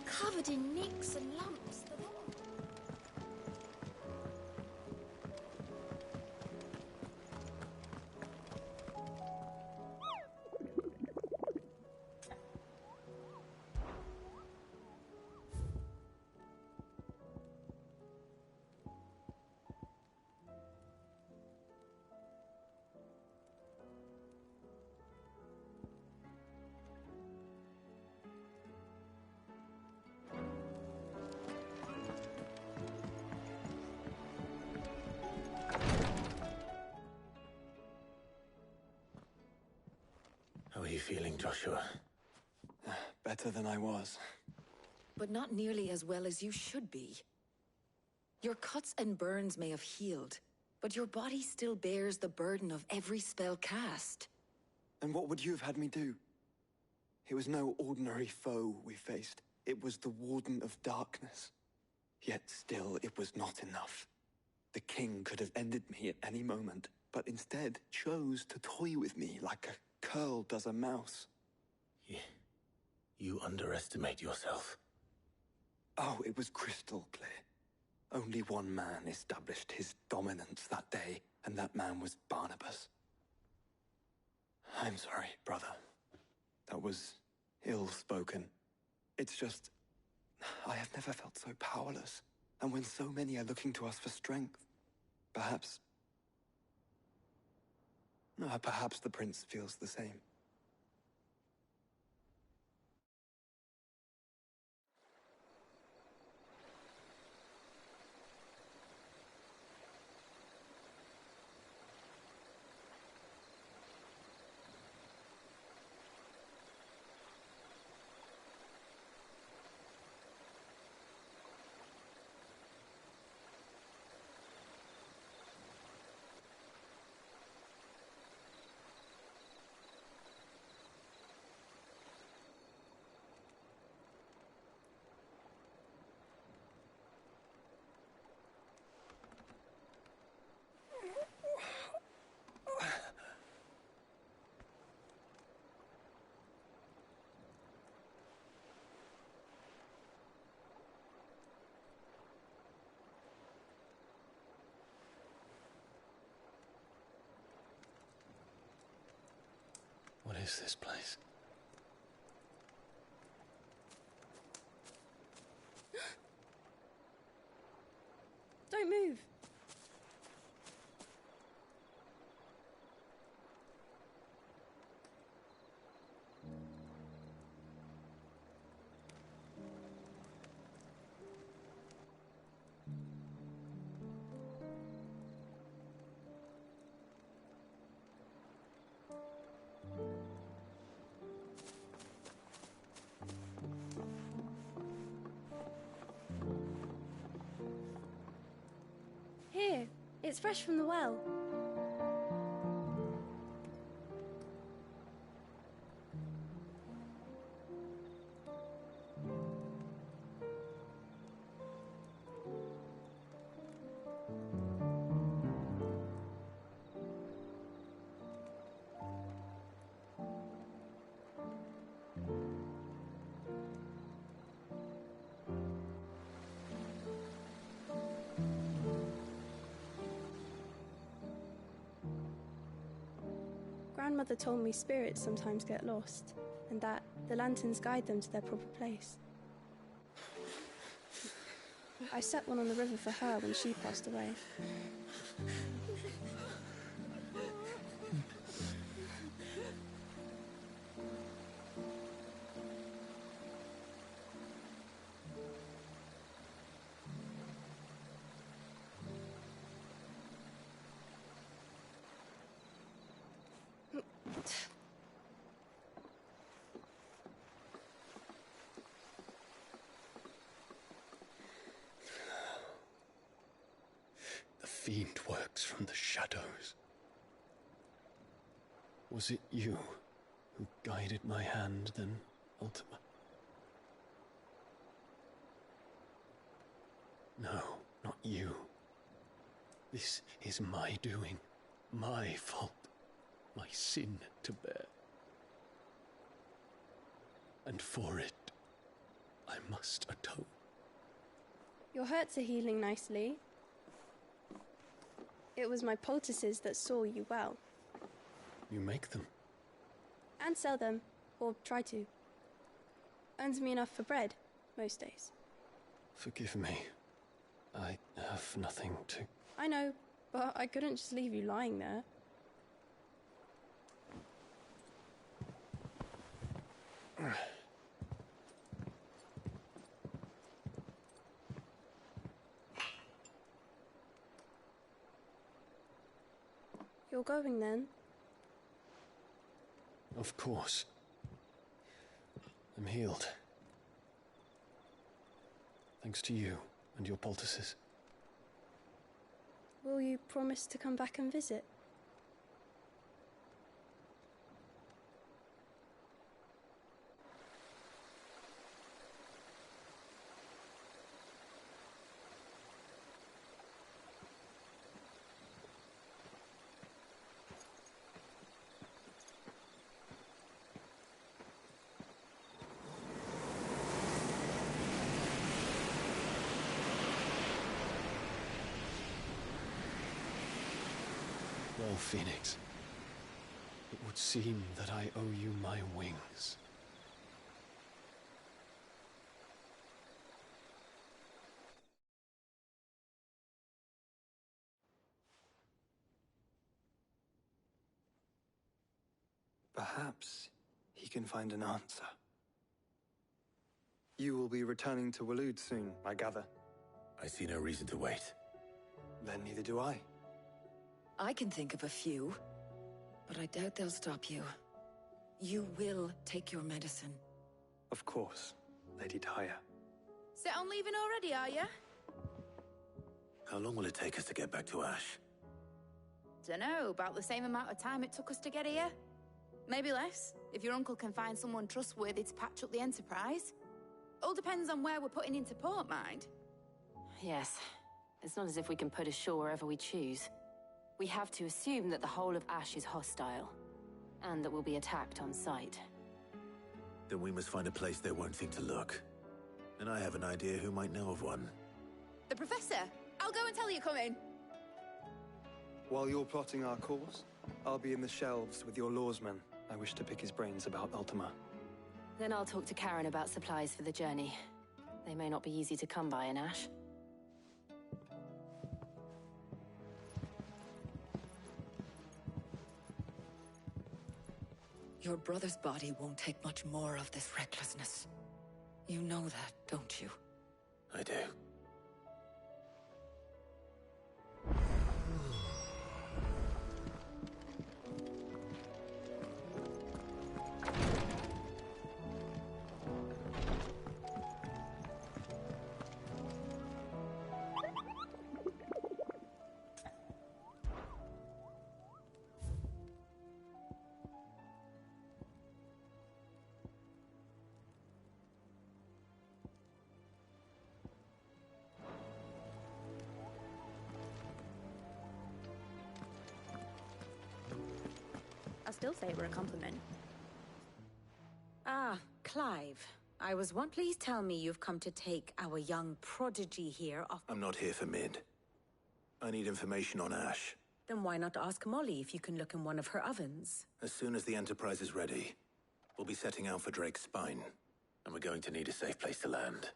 Covered in nicks and lumps. How are you feeling, Joshua? Better than I was. But not nearly as well as you should be. Your cuts and burns may have healed, but your body still bears the burden of every spell cast. And what would you have had me do? It was no ordinary foe we faced. It was the Warden of Darkness. Yet still, it was not enough. The king could have ended me at any moment, but instead chose to toy with me like a curl does a mouse. You underestimate yourself. Oh, it was crystal clear. Only one man established his dominance that day, and that man was Barnabas. I'm sorry, brother. That was ill-spoken. It's just, I have never felt so powerless. And when so many are looking to us for strength, perhaps the prince feels the same. What is this place? Don't move. Here, it's fresh from the well. Grandmother told me spirits sometimes get lost, and that the lanterns guide them to their proper place. I set one on the river for her when she passed away. fiend works from the shadows. Was it you who guided my hand then, Ultima? No, not you. This is my doing, my fault, my sin to bear. And for it, I must atone. Your hurts are healing nicely. It was my poultices that saw you well. You make them? And sell them, or try to. Earns me enough for bread, most days. Forgive me. I have nothing to... I know, but I couldn't just leave you lying there. You're going then? Of course. I'm healed. Thanks to you and your poultices. Will you promise to come back and visit? Well, Phoenix, it would seem that I owe you my wings. Perhaps he can find an answer. You will be returning to Waloed soon, I gather. I see no reason to wait. Then neither do I. I can think of a few, but I doubt they'll stop you. You will take your medicine. Of course, Lady Tyre. Set on leaving already, are ya? How long will it take us to get back to Ash? Dunno, about the same amount of time it took us to get here. Maybe less, if your uncle can find someone trustworthy to patch up the Enterprise. All depends on where we're putting into port, mind. Yes. It's not as if we can put ashore wherever we choose. We have to assume that the whole of Ash is hostile, and that we'll be attacked on sight. Then we must find a place they won't think to look. And I have an idea who might know of one. The Professor! I'll go and tell you coming! While you're plotting our course, I'll be in the shelves with your lawsman. I wish to pick his brains about Ultima. Then I'll talk to Karen about supplies for the journey. They may not be easy to come by in Ash. Your brother's body won't take much more of this recklessness. You know that, don't you? I do. I'll still say we're a compliment. Ah, Clive. I was one. Please tell me you've come to take our young prodigy here off. I'm not here for Mid. I need information on Ash. Then why not ask Molly if you can look in one of her ovens? As soon as the Enterprise is ready, we'll be setting out for Drake's Spine. And we're going to need a safe place to land.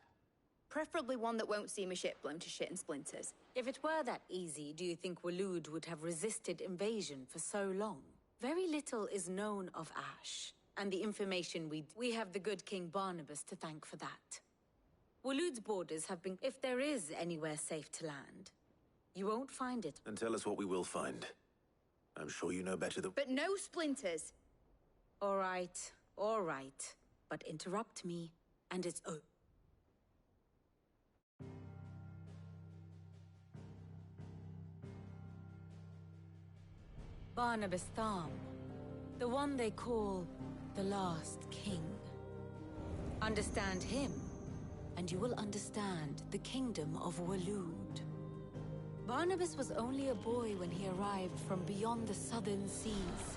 Preferably one that won't see my ship blown to shit and splinters. If it were that easy, do you think Waloed would have resisted invasion for so long? Very little is known of Ash, and the information we have the good King Barnabas to thank for that. Waloed's borders have been... If there is anywhere safe to land, you won't find it. And tell us what we will find. I'm sure you know better than... But no splinters! All right. But interrupt me, and it's... Oh. Barnabas Tharm, the one they call the Last King. Understand him, and you will understand the kingdom of Waloed. Barnabas was only a boy when he arrived from beyond the southern seas,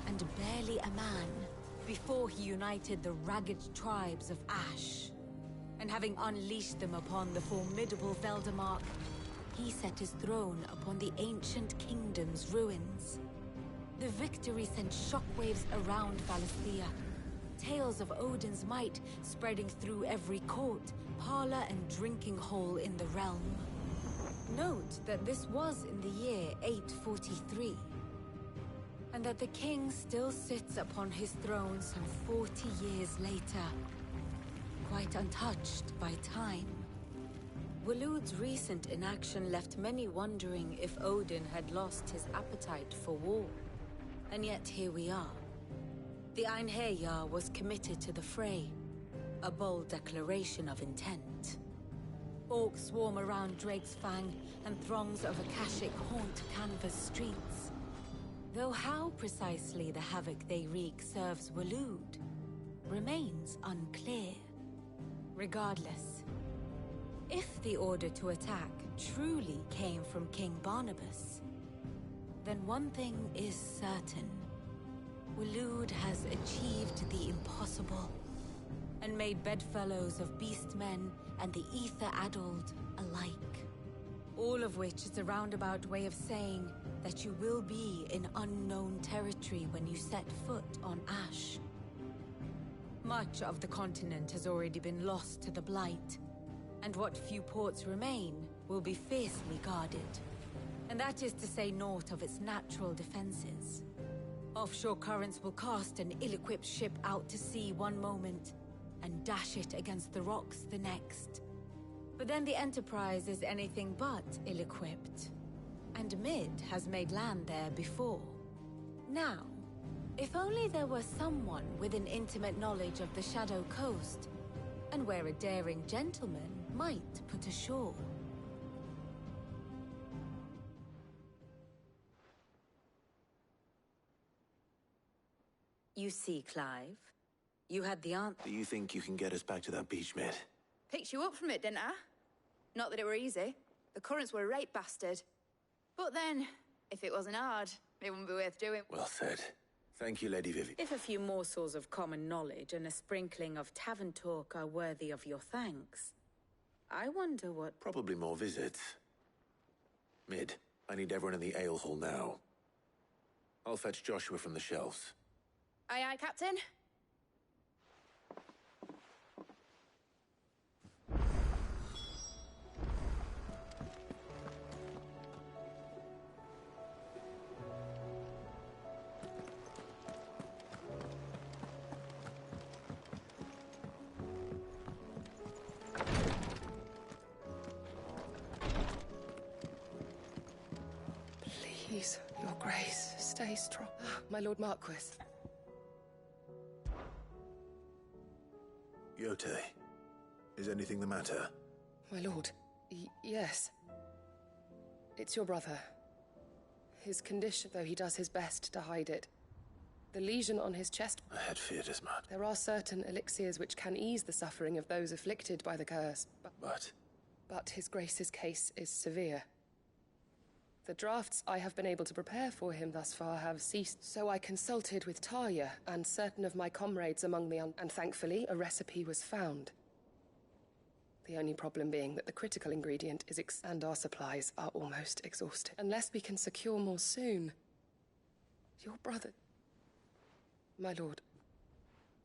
and barely a man before he united the ragged tribes of Ash. And having unleashed them upon the formidable Veldamark, he set his throne upon the ancient kingdom's ruins. The victory sent shockwaves around Valisthea, tales of Odin's might spreading through every court, parlor, and drinking hole in the realm. Note that this was in the year 843, and that the king still sits upon his throne some 40 years later, quite untouched by time. Waloed's recent inaction left many wondering if Odin had lost his appetite for war. And yet here we are. The Einherjar was committed to the fray, a bold declaration of intent. Orcs swarm around Drake's Fang, and throngs of Akashic haunt Canva's streets. Though how precisely the havoc they wreak serves Waloed remains unclear. Regardless, if the order to attack truly came from King Barnabas, then one thing is certain. Waloed has achieved the impossible, and made bedfellows of beastmen and the ether-addled alike. All of which is a roundabout way of saying that you will be in unknown territory when you set foot on Ash. Much of the continent has already been lost to the Blight, and what few ports remain will be fiercely guarded. And that is to say naught of its natural defenses. Offshore currents will cast an ill-equipped ship out to sea one moment, and dash it against the rocks the next. But then the Enterprise is anything but ill-equipped, and Mid has made land there before. Now, if only there were someone with an intimate knowledge of the Shadow Coast, and where a daring gentleman might put ashore. You see, Clive, you had the answer. Do you think you can get us back to that beach, Mid? Picked you up from it, didn't I? Not that it were easy. The currents were a right bastard. But then, if it wasn't hard, it wouldn't be worth doing. Well said. Thank you, Lady Vivi. If a few morsels of common knowledge and a sprinkling of tavern talk are worthy of your thanks, I wonder what... Probably more visits. Mid, I need everyone in the ale hall now. I'll fetch Joshua from the shelves. Aye, aye, Captain. Please, your grace, stay strong. My Lord Marquis. Yote, is anything the matter? My lord, yes. It's your brother. His condition, though he does his best to hide it. The lesion on his chest... I had feared as much. There are certain elixirs which can ease the suffering of those afflicted by the curse, But his grace's case is severe. The drafts I have been able to prepare for him thus far have ceased, so I consulted with Tarja and certain of my comrades among the and thankfully a recipe was found. The only problem being that the critical ingredient is and our supplies are almost exhausted. Unless we can secure more soon. Your brother... My lord,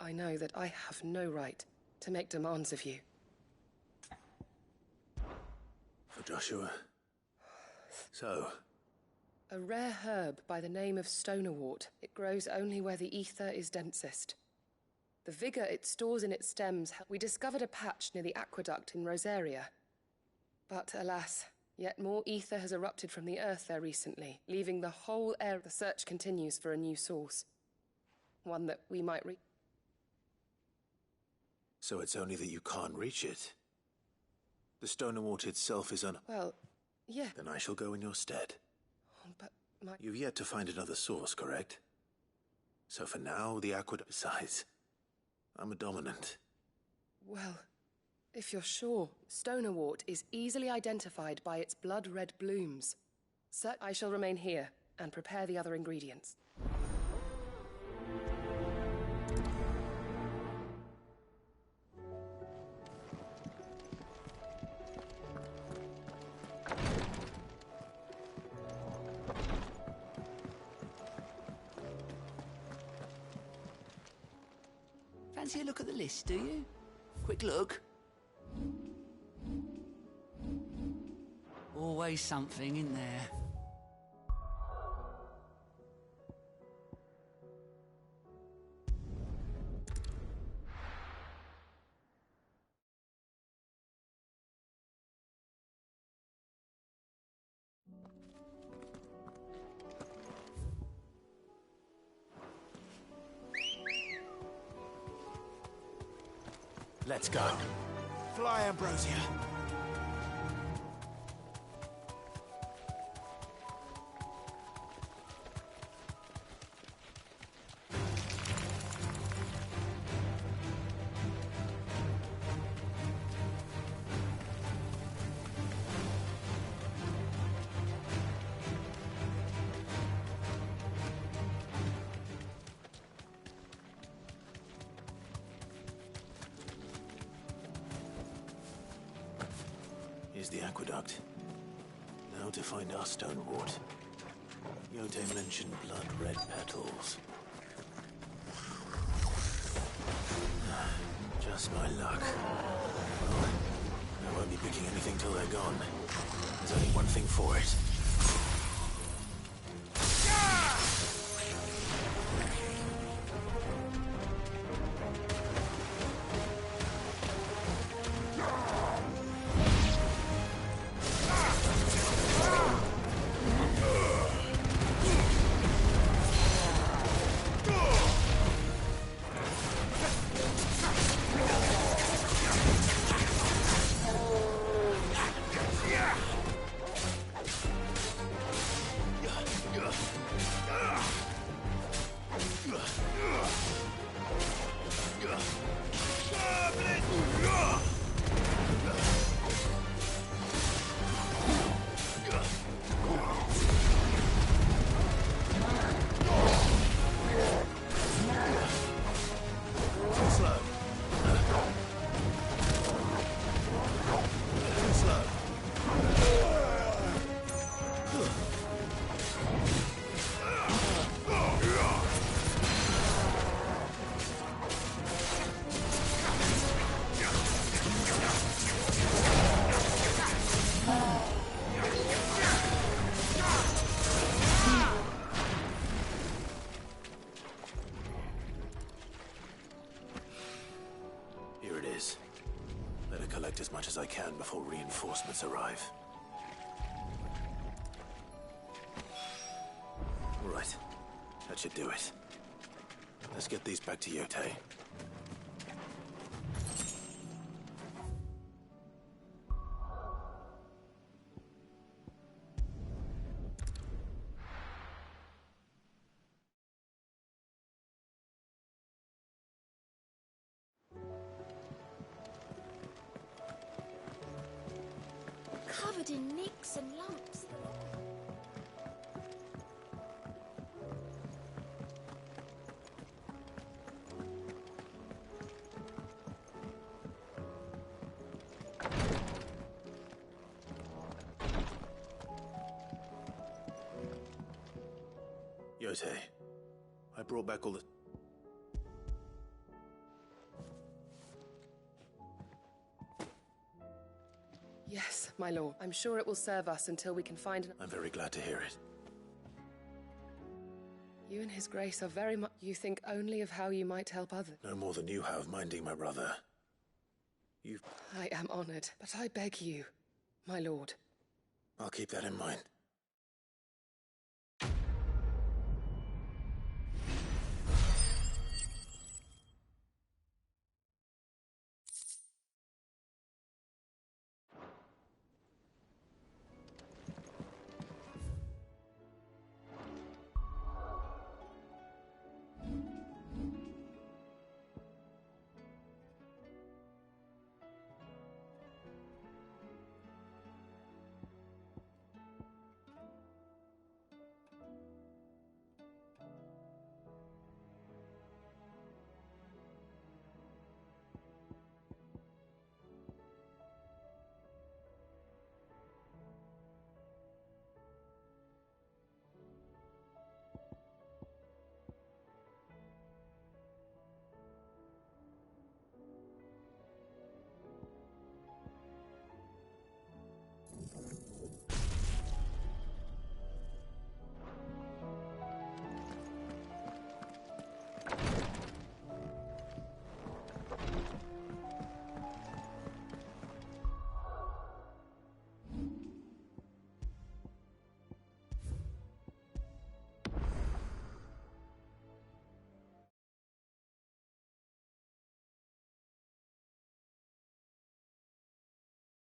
I know that I have no right to make demands of you. For Joshua... So? A rare herb by the name of stonerwort. It grows only where the ether is densest. The vigor it stores in its stems... We discovered a patch near the aqueduct in Rosaria. But alas, yet more ether has erupted from the earth there recently, leaving the whole air... The search continues for a new source. One that we might reach. So it's only that you can't reach it? The stonerwort itself is Well... yeah. Then I shall go in your stead. But, You've yet to find another source, correct? So for now, the aqueduct... Besides, I'm a dominant. Well, if you're sure, Stonerwort is easily identified by its blood-red blooms. So I shall remain here and prepare the other ingredients. Fancy a look at the list, do you? Quick look. Always something in there. Let's go. Fly, Ambrosia. Here's the aqueduct. Now to find our Stonewort. Yote mentioned blood-red petals. Just my luck. Well, I won't be picking anything till they're gone. There's only one thing for it. Better collect as much as I can before reinforcements arrive. All right, that should do it. Let's get these back to Yote. Covered in nicks and lumps. Yote, I brought back all the... Yes, my lord. I'm sure it will serve us until we can find... I'm very glad to hear it. You and His Grace are very much... You think only of how you might help others. No more than you have minding my brother. I am honored, but I beg you, my lord. I'll keep that in mind.